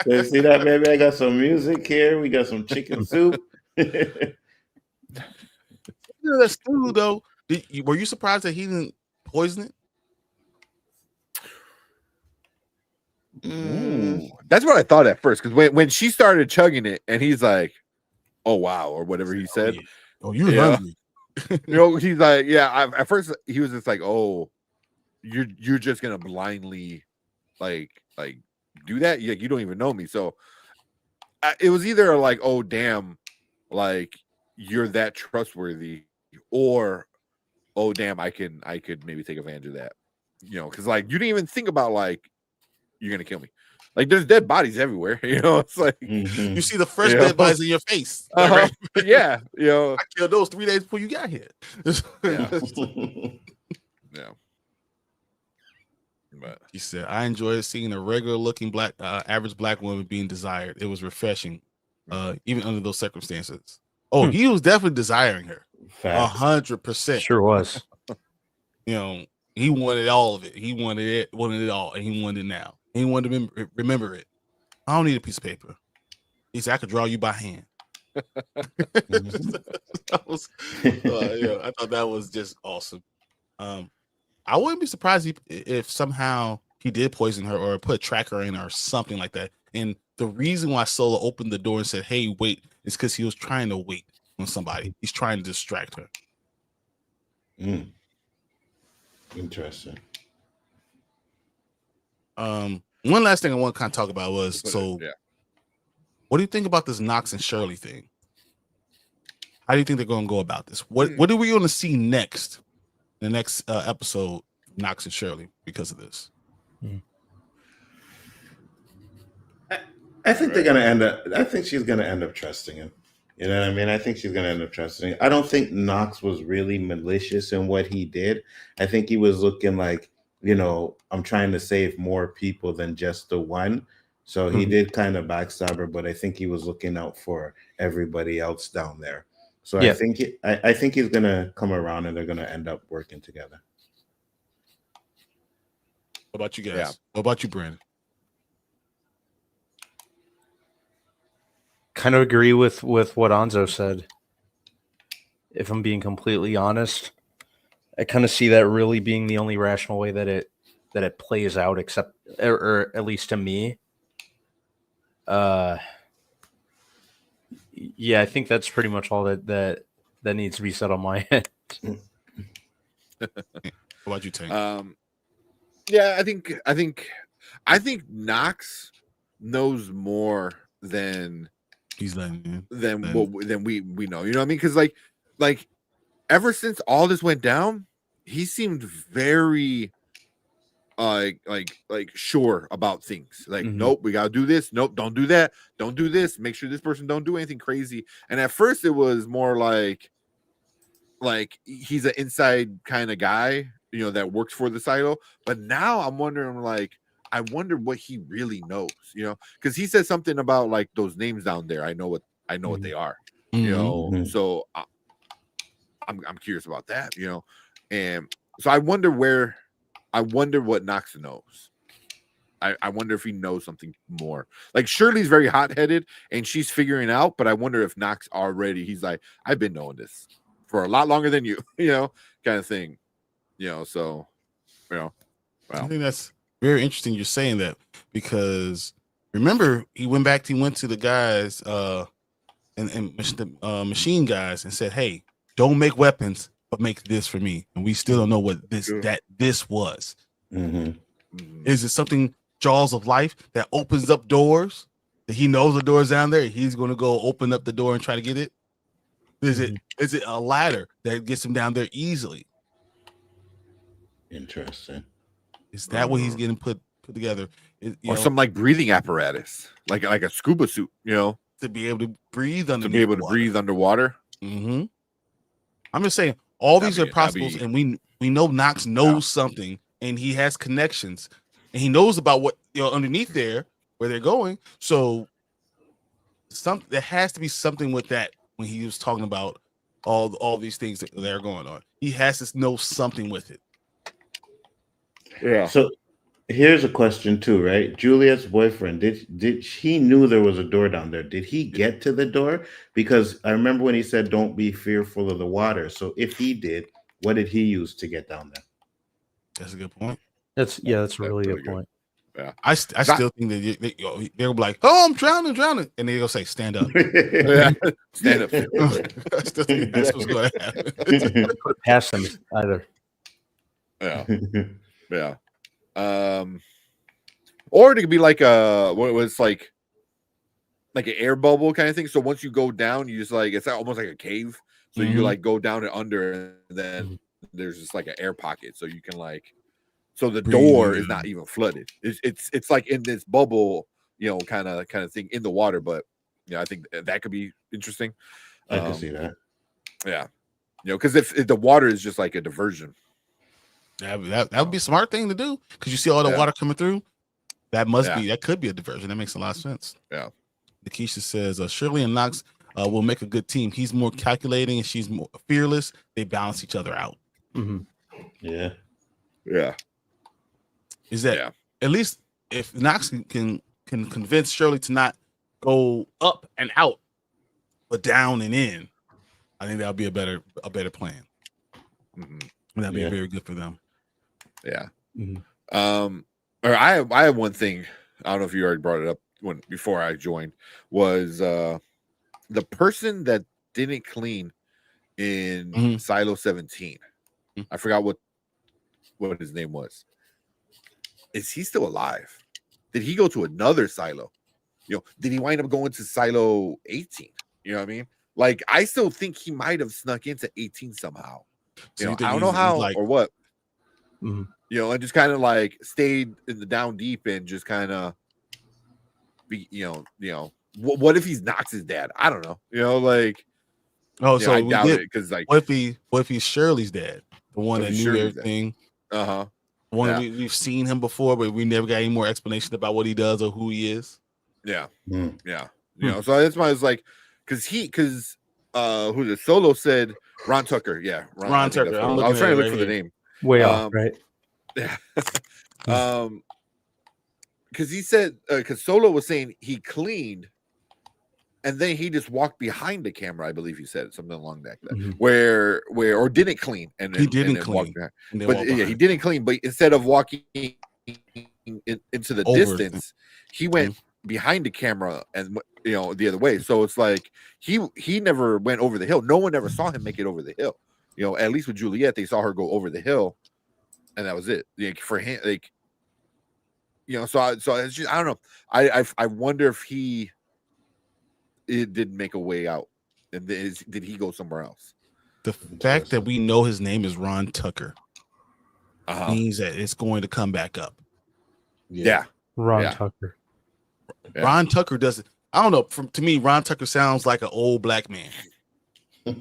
So see that, baby? I got some music here. We got some chicken soup. That's true, though. Were you surprised that he didn't poison it? That's what I thought at first. Because when she started chugging it and he's like, oh, wow, or whatever he said. Oh, you're hungry. He's like, yeah. At first, he was just like, "Oh, you're just gonna blindly, like do that? You don't even know me." So it was either like, "Oh, damn, like you're that trustworthy," or "Oh, damn, I could maybe take advantage of that," because like you didn't even think about like you're gonna kill me. Like there's dead bodies everywhere, It's like you see the fresh dead bodies in your face. Right? Yeah, I killed those 3 days before you got here. Yeah. But he said, "I enjoyed seeing a regular-looking average black woman being desired. It was refreshing, even under those circumstances." Oh, he was definitely desiring her, 100%. Sure was. He wanted all of it. He wanted it all, and he wanted it now. He wanted to remember it. I don't need a piece of paper. He said, "I could draw you by hand." I thought that was just awesome. I wouldn't be surprised if somehow he did poison her or put a tracker in her or something like that. And the reason why Solo opened the door and said, "Hey, wait," is because he was trying to wait on somebody. He's trying to distract her. Interesting. One last thing I want to kind of talk about was what do you think about this Knox and Shirley thing? How do you think they're going to go about this? What are we going to see next? The next episode, Knox and Shirley, because of this. I think they're going to end up. I think she's going to end up trusting him. You know what I mean? I think she's going to end up trusting him. I don't think Knox was really malicious in what he did. I think he was looking like, I'm trying to save more people than just the one. So he did kind of backstab her, but I think he was looking out for everybody else down there. So I think he's gonna come around and they're gonna end up working together. What about you guys? Yeah. What about you, Brandon? Kind of agree with what Anzo said. If I'm being completely honest, I kind of see that really being the only rational way that it plays out, except or at least to me. Yeah, I think that's pretty much all that needs to be said on my end. What about you, Tank? Yeah, I think Knox knows more than he's letting than we know. You know what I mean? Because like ever since all this went down, he seemed very like sure about things. Like, nope, we gotta do this. Nope, don't do that. Don't do this. Make sure this person don't do anything crazy. And at first, it was more like he's an inside kind of guy, that works for the silo. But now I'm wondering, I wonder what he really knows, because he said something about like those names down there. I know what they are, So I'm curious about that, and so I wonder what Knox knows. I wonder if he knows something more. Like Shirley's very hot-headed and she's figuring out, but I wonder if Knox he's like, I've been knowing this for a lot longer than you, kind of thing. So well. I think that's very interesting you're saying that, because remember he went to the guys and machine guys and said, "Hey, don't make weapons, but make this for me." And we still don't know what this was. Is it something jaws of life that opens up doors. That he knows the door's down there. He's going to go open up the door and try to get it. Is it a ladder that gets him down there easily? Interesting. Is that what he's getting put together? Or some like breathing apparatus, like a scuba suit, to be able to breathe to be able to breathe underwater. Mm-hmm. I'm just saying, all these are possible, and we know Knox knows something, and he has connections, and he knows about what underneath there where they're going. So, there has to be something with that when he was talking about all these things that are going on. He has to know something with it. Yeah. So here's a question too, right? Juliet's boyfriend, did he knew there was a door down there? Did he get to the door? Because I remember when he said, "Don't be fearful of the water." So if he did, what did he use to get down there? That's a good point. That's a really good point. Yeah, I still think that they'll be like, "Oh, I'm drowning," and they'll say, "Stand up." Stand up. I still think that's what's going to happen. Put past them either. Yeah. Or it could be like what was like an air bubble kind of thing. So once you go down, you just like, it's almost like a cave. So you like go down and under, and then there's just like an air pocket. So you can like, so the door is not even flooded. It's like in this bubble, kind of thing in the water. But I think that could be interesting. I can see that. Yeah. Because if the water is just like a diversion. That would be a smart thing to do, because you see all the water coming through. That could be a diversion. That makes a lot of sense. Yeah. Nikisha says Shirley and Knox will make a good team. He's more calculating and she's more fearless. They balance each other out. Mm-hmm. Yeah. Is that at least if Knox can convince Shirley to not go up and out, but down and in, I think that'll be a better plan. Mm-hmm. That'd be very good for them. Yeah. Mm-hmm. Or I have one thing. I don't know if you already brought it up before I joined. Was the person that didn't clean in Silo 17? I forgot what his name was. Is he still alive? Did he go to another silo? Did he wind up going to Silo 18? You know what I mean? Like, I still think he might have snuck into 18 somehow. So I don't know how or what. Mm-hmm. And just kind of like stayed in the down deep and just kind of be, what if he's Knox's dad? I don't know. So I doubt it, because like, what if he's Shirley's dad, the one that knew everything? One we've seen him before, but we never got any more explanation about what he does or who he is. Yeah. So that's why I was like, because Solo said Ron Tucker. Yeah, Ron Tucker. I was trying to look for the name. Way off, right? Yeah. Because he said, because Solo was saying he cleaned, and then he just walked behind the camera. I believe he said something along that, where or didn't clean, and he didn't clean. But he didn't clean. But instead of walking into the distance, he went behind the camera and the other way. So it's like he never went over the hill. No one ever saw him make it over the hill. At least with Juliet, they saw her go over the hill, and that was it. Like, for him, like, so it's just, I don't know. I wonder if it didn't make a way out, and did he go somewhere else? The fact that we know his name is Ron Tucker means that it's going to come back up. Yeah. Ron Tucker. Yeah. Ron Tucker doesn't. I don't know. To me, Ron Tucker sounds like an old black man. It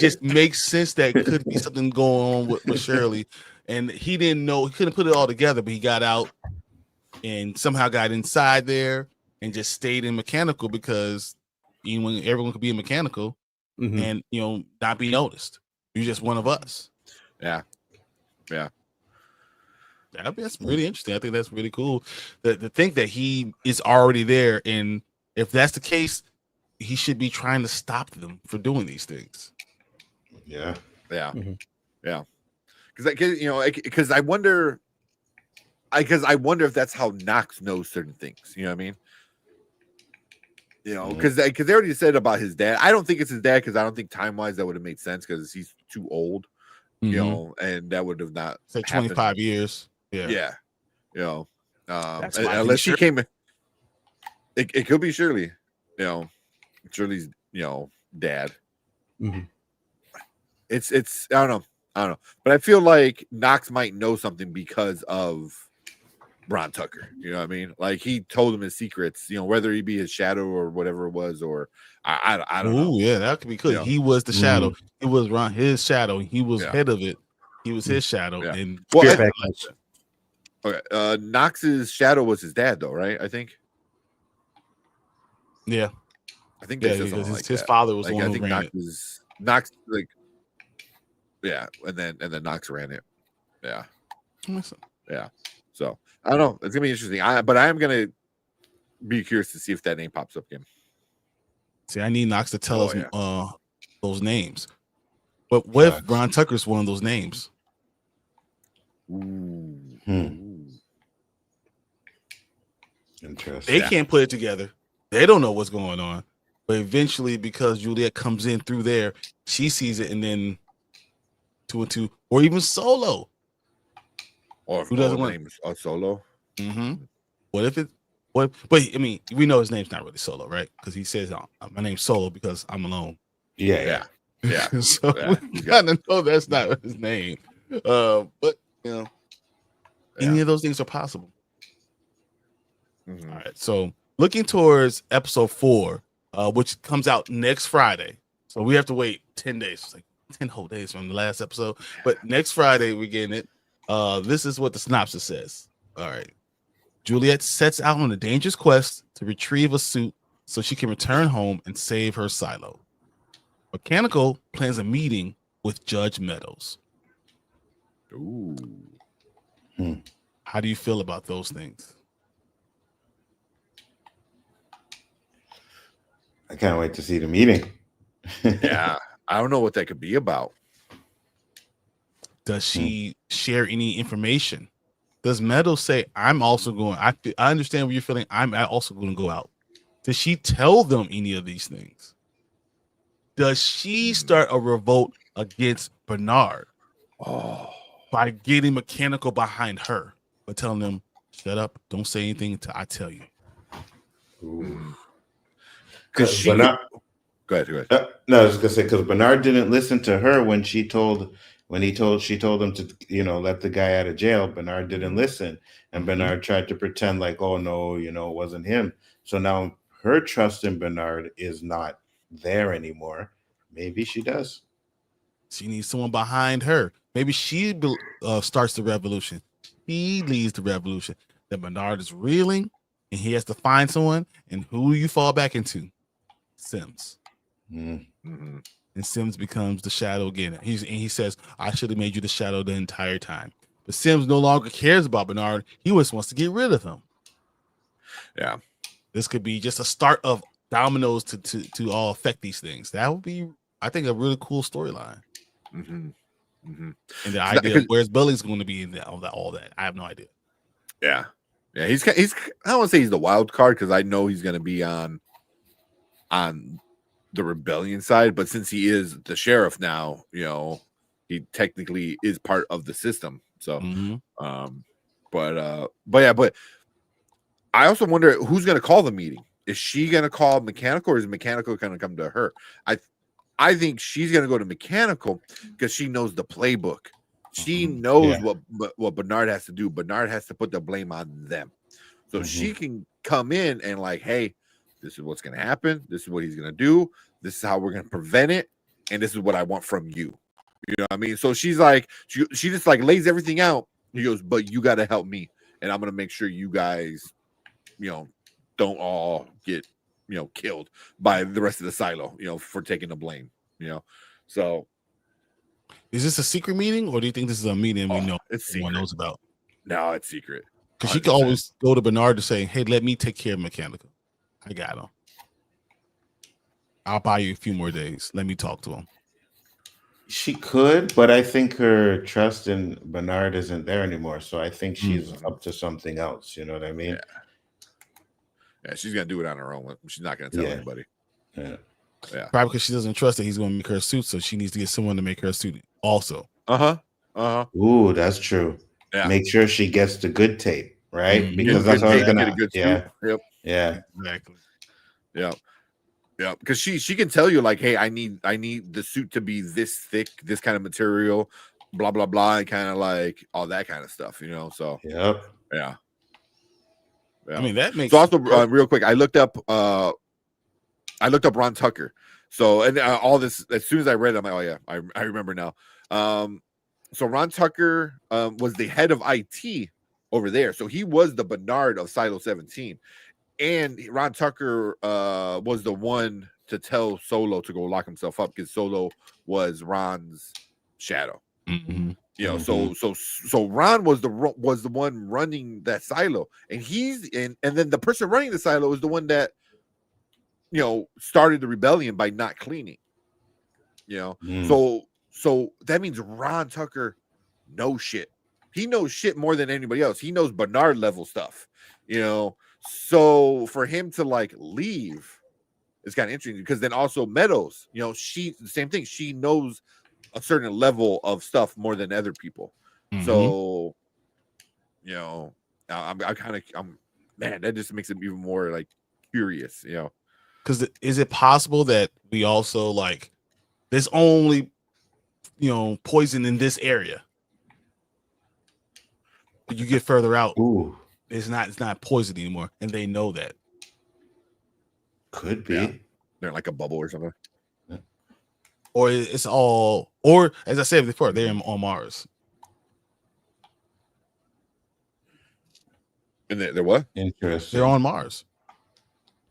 just makes sense that it could be something going on with Shirley, and he didn't know. He couldn't put it all together, but he got out and somehow got inside there and just stayed in mechanical, because everyone could be in mechanical and not be noticed. You're just one of us. Yeah. That's really interesting. I think that's really cool. To think that he is already there, and if that's the case, he should be trying to stop them from doing these things. Yeah. Because I wonder if that's how Knox knows certain things. You know what I mean? Because they already said about his dad. I don't think it's his dad, because I don't think time-wise that would have made sense, because he's too old. you know, and that would have not say 25 years. Yeah. Yeah. You know, That's why I think unless she Shirley- came in, it could be Shirley, you know, Shirley's, you know, dad. Mhm. It's I don't know, but I feel like Knox might know something because of Ron Tucker. You know what I mean? Like he told him his secrets, you know, whether he be his shadow or whatever it was, or I don't know. Yeah, that could be good. You know? He was the shadow. He was Ron, his shadow. He was Yeah. head of it. He was his shadow. Yeah. And Well, Spirit I- backwards. Okay. Knox's shadow was his dad, though, right? I think. yeah, I think yeah, they said because something his like that. father was Like, the one I who think ran it. Knox like, yeah, and then Knox ran it. Yeah. Listen, So I don't know. It's gonna be interesting. But I am gonna be curious to see if that name pops up again. see, I need Knox to tell Oh, us yeah. those names. But what if Facts. Ron Tucker's one of those names? Ooh. Interesting. They Yeah. can't put it together. They don't know what's going on. But eventually, because Juliet comes in through there, she sees it, and then 2 and 2, or even Solo. Or Who doesn't the want- name's Solo? Mm-hmm. What if it? What? But I mean, we know his name's not really Solo, right? Because he says, "My name's Solo because I'm alone." Yeah. Yeah. So Yeah. we gotta know that's not his name. But you know, any of those things are possible. Mhm. All right. So looking towards episode 4, which comes out next Friday. So we have to wait 10 days. It's like 10 whole days from the last episode. But next Friday we're getting it. This is what the synopsis says. All right. Juliet sets out on a dangerous quest to retrieve a suit so she can return home and save her silo. Mechanical plans a meeting with Judge Meadows. Ooh. How do you feel about those things? I can't wait to see the meeting. Yeah. I don't know what that could be about. Does she share any information? Does Meadows say, I'm also going? I understand what you're feeling. I'm also going to go out. Does she tell them any of these things? Does she start a revolt against Bernard by getting Mechanical behind her, but telling them, shut up, don't say anything until I tell you? Because she Bernard, go ahead. no, I was gonna say because Bernard didn't listen to her when she told him to, you know, let the guy out of jail. Bernard didn't listen, and Bernard tried to pretend like, oh no, you know, it wasn't him. So now her trust in Bernard is not there anymore. Maybe she does. She needs someone behind her. Maybe she starts the revolution. He leads the revolution. That Bernard is reeling, and he has to find someone. And who do you fall back into? Sims. Mm-hmm. And Sims becomes the shadow again. He says, I should have made you the shadow the entire time. But Sims no longer cares about Bernard. He just wants to get rid of him. Yeah. This could be just a start of dominoes to all affect these things. That would be, I think, a really cool storyline. Mm-hmm. Mm-hmm. And the idea of where's Billings going to be in all that. I have no idea. Yeah. Yeah. He's I don't want to say he's the wild card because I know he's going to be on the rebellion side, but since he is the sheriff now, you know, he technically is part of the system. So, but I also wonder who's going to call the meeting. Is she going to call Mechanical, or is Mechanical going to come to her? I think she's going to go to Mechanical because she knows the playbook. She knows what Bernard has to do. Bernard has to put the blame on them. So she can come in and like, hey, this is what's going to happen. This is what he's going to do. This is how we're going to prevent it. And this is what I want from you. You know what I mean? So she's like, she just like lays everything out. He goes, but you got to help me. And I'm going to make sure you guys, you know, don't all get, you know, killed by the rest of the silo, you know, for taking the blame, you know? So is this a secret meeting, or do you think this is a meeting we know everyone knows about? No, it's secret. Because she can always go to Bernard to say, hey, let me take care of Mechanical. I got him. I'll buy you a few more days. Let me talk to him. She could, but I think her trust in Bernard isn't there anymore. So I think she's up to something else. You know what I mean? Yeah, she's gonna do it on her own. She's not gonna tell anybody. Yeah. Probably because she doesn't trust that he's going to make her a suit, so she needs to get someone to make her a suit also. Ooh, that's true. Yeah. Make sure she gets the good tape, right? Mhm. Because Get that's how it's get gonna. a good Yeah, scoop. Yep. yeah. Exactly. Yeah. Yeah, because she can tell you like, hey, I need the suit to be this thick, this kind of material, blah blah blah, and kind of like all that kind of stuff, you know. So Yep. yeah. I mean, that makes So also real quick, I looked up Ron Tucker. So and all this as soon as I read it, I'm like, oh yeah, I remember now. So Ron Tucker was the head of IT over there. So he was the Bernard of Silo 17. And Ron Tucker was the one to tell Solo to go lock himself up because Solo was Ron's shadow. Mhm. You know, so Ron was the one running that silo, and and then the person running the silo is the one that, you know, started the rebellion by not cleaning. You know, so that means Ron Tucker knows shit. He knows shit more than anybody else. He knows Bernard level stuff. You know, so for him to like leave is kind of interesting because then also Meadows, you know, the same thing. She knows a certain level of stuff more than other people. Mhm. So, you know, I'm man, that just makes it even more like curious, you know. Because is it possible that we also like there's only, you know, poison in this area? But you get further out, Ooh, it's not poison anymore, and they know that. could be. Yeah. They're like a bubble or something. Or it's all, or as I said before, they're on Mars. And they're what? Interesting. They're on Mars.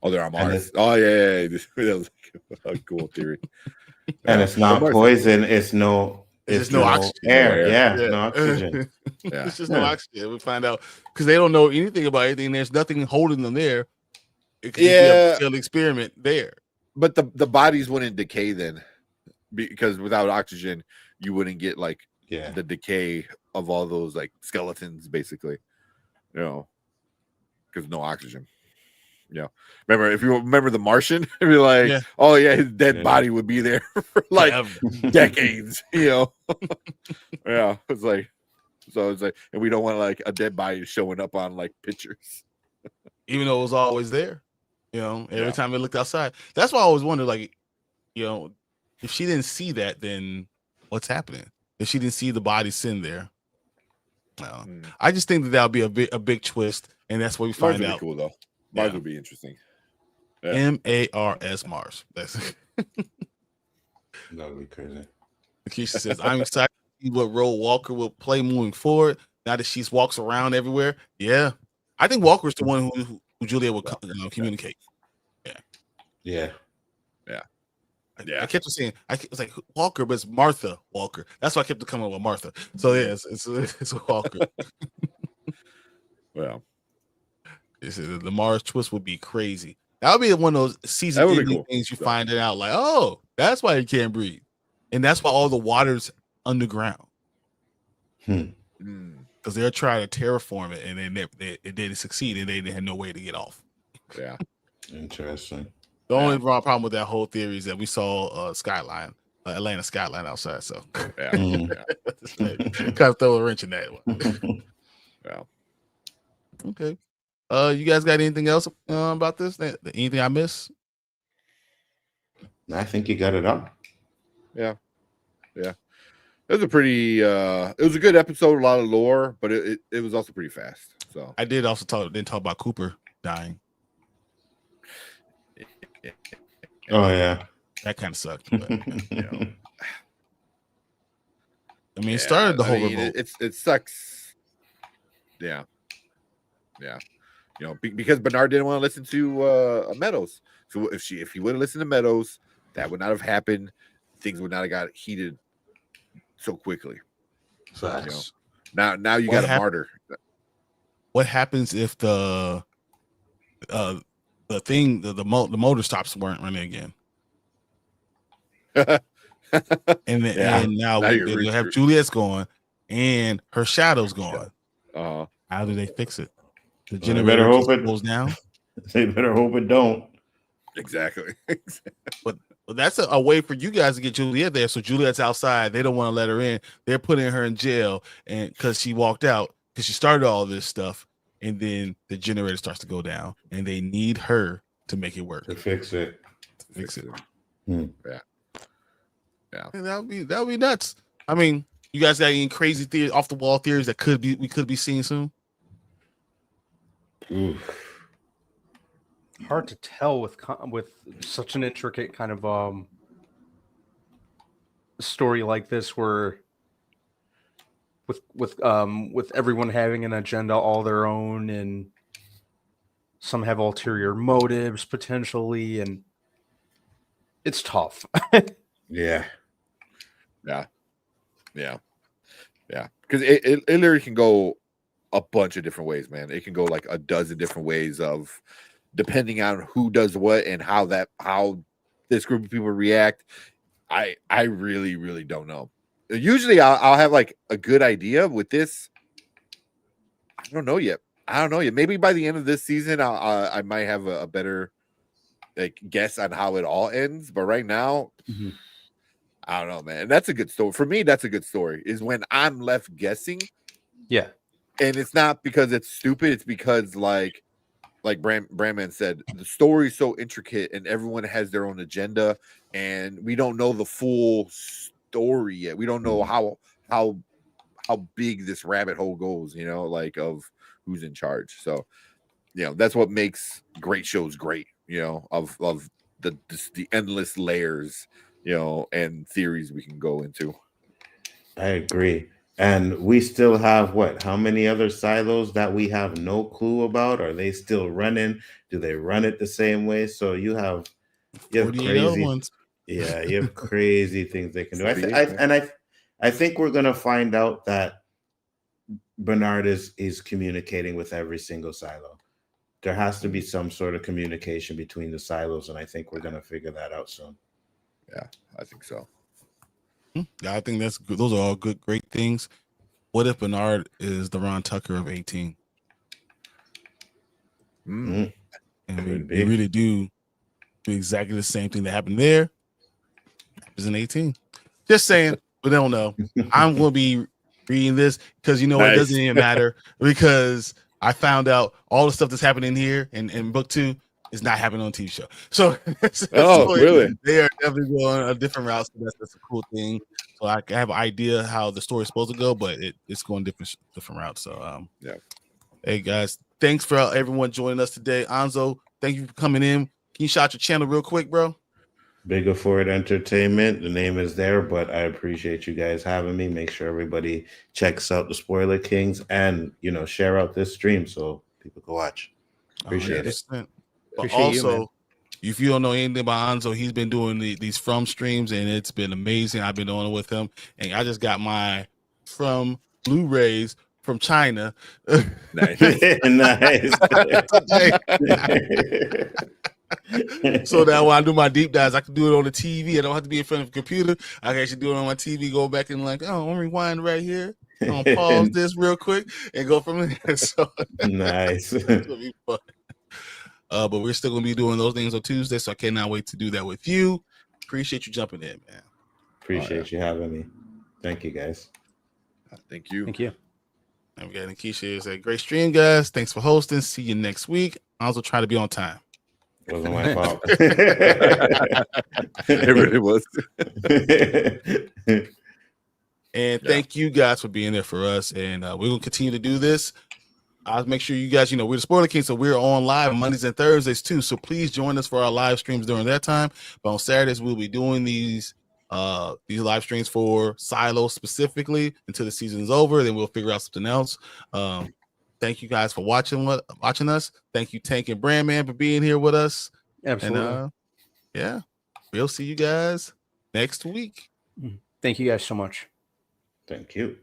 Oh, they're on And Mars. Oh yeah. That was a cool theory. And it's not Mars- poison. It's no. It's It's just no oxygen. air. No air. Yeah, no oxygen. Yeah. It's just no oxygen. We find out because they don't know anything about anything. There's nothing holding them there. It could just be a failed experiment there. But the bodies wouldn't decay then, because without oxygen, you wouldn't get like Yeah. the decay of all those like skeletons, basically. You know, because no oxygen. Yeah. Remember, if you remember The Martian, it'd be like, Yeah. oh yeah, his dead Yeah. body would be there for like decades. You know. Yeah. It's like, so it's like, and we don't want like a dead body showing up on like pictures. Even though it was always there. You know, every Yeah. time we looked outside. That's why I always wondered, like, you know, if she didn't see that, then what's happening? If she didn't see the body sitting there. No. I just think that would be a big twist, and that's where we Mars find would be out. cool though. Mars Yeah. would be interesting. Yeah. MARS Mars. That's That would be crazy. Keisha says, I'm excited to see what role Walker will play moving forward now that she walks around everywhere. Yeah. I think Walker's the one who Julia will communicate. Yeah. I kept saying, I was like Walker, but it's Martha Walker. That's why I kept coming up with Martha. So yeah, it's Walker. Well, The Mars twist would be crazy. That would be one of those season That would be ending cool. things you find it out like, oh, that's why you can't breathe, and that's why all the water's underground because they're trying to terraform it, and it didn't succeed, and they had no way to get off. Yeah. Interesting. The only problem with that whole theory is that we saw skyline, Atlanta skyline outside. So Yeah. kind of throw a wrench in that one. Yeah. Okay. You guys got anything else about this? Anything I missed? I think you got it up. Yeah. Yeah. It was a pretty it was a good episode, a lot of lore, but it was also pretty fast. So I did also didn't talk about Cooper dying. Oh yeah. That kind of sucked. But, you know. I mean, it started the whole revolt. It sucks. Yeah. Yeah. You know, because Bernard didn't want to listen to Meadows. So if he would have listened to Meadows, that would not have happened. Things would not have got heated so quickly. Facts. You know, now you got a martyr. What happens if the motor stops weren't running again? and now we have Juliet's gone and her shadow's gone. How do they fix it? The generator goes down. They better hope it don't. Exactly. But that's a way for you guys to get Juliet there. So Juliet's outside. They don't want to let her in. They're putting her in jail, and because she walked out, because she started all this stuff, and then the generator starts to go down, and they need her to make it work. To fix it. Fix it. Yeah. And that would be nuts. I mean, you guys got any crazy theories, off the wall theories that we could be seeing soon? Oof. Hard to tell with such an intricate kind of story like this, where with everyone having an agenda all their own, and some have ulterior motives potentially, and it's tough. Yeah. Because it literally can go a bunch of different ways, man. It can go like a dozen different ways of depending on who does what and how this group of people react. I really, really don't know. Usually I'll have like a good idea. With this, I don't know yet. Maybe by the end of this season, I might have a better like guess on how it all ends. But right now, I don't know, man. That's a good story. For me, that's a good story, is when I'm left guessing. Yeah. And it's not because it's stupid. It's because like Brandman said, the story's so intricate and everyone has their own agenda, and we don't know the full story yet. We don't know how big this rabbit hole goes, like of who's in charge. So, that's what makes great shows great, of the endless layers, and theories we can go into. I agree. And we still have how many other silos that we have no clue about? Are they still running? Do they run it the same way? So you have 48 crazy other ones. Yeah, you have crazy things they can do. I think we're gonna find out that Bernard is communicating with every single silo. There has to be some sort of communication between the silos, and I think we're gonna figure that out soon. Yeah, I think so. Yeah, I think that's good. Those are all great things. What if Bernard is the Ron Tucker of 18? And we really do exactly the same thing that happened there. Happens in 18. Just saying, we don't know. I'm going to be reading this because it doesn't even matter, because I found out all the stuff that's happening here in book 2 is not happening on TV show. So, really? They are definitely going a different route. So that's a cool thing. So I have an idea how the story is supposed to go, but it's going different routes. So yeah. Hey guys, thanks for everyone joining us today. Anzo, thank you for coming in. Can you shout your channel real quick, bro? Bigger For It Entertainment. The name is there, but I appreciate you guys having me. Make sure everybody checks out the Spoiler Kings and share out this stream so people can watch. Appreciate it. But also, if you don't know anything about Anzo, he's been doing these From streams, and it's been amazing. I've been doing it with him, and I just got my From Blu-rays from China. Nice. Nice. So that when I do my deep dives, I can do it on the TV. I don't have to be in front of a computer. I can actually do it on my TV, go back and I'll rewind right here. I'll pause this real quick and go from there. So nice. It's gonna be fun. But we're still gonna be doing those things on Tuesday, so I cannot wait to do that with you. Appreciate you jumping in, man. Appreciate you having me. Thank you, guys. Thank you. Thank you. And we got Nikisha here say, great stream, guys. Thanks for hosting. See you next week. I also try to be on time. It wasn't my fault. It really was. And thank you guys for being there for us. And we're gonna continue to do this. I'll make sure you guys, we're the Spoiler King, so we're on live Mondays and Thursdays too. So please join us for our live streams during that time. But on Saturdays, we'll be doing these live streams for Silo specifically until the season's over. Then we'll figure out something else. Thank you guys for watching us. Thank you, Tank and Brandman, for being here with us. Absolutely. And we'll see you guys next week. Thank you guys so much. Thank you.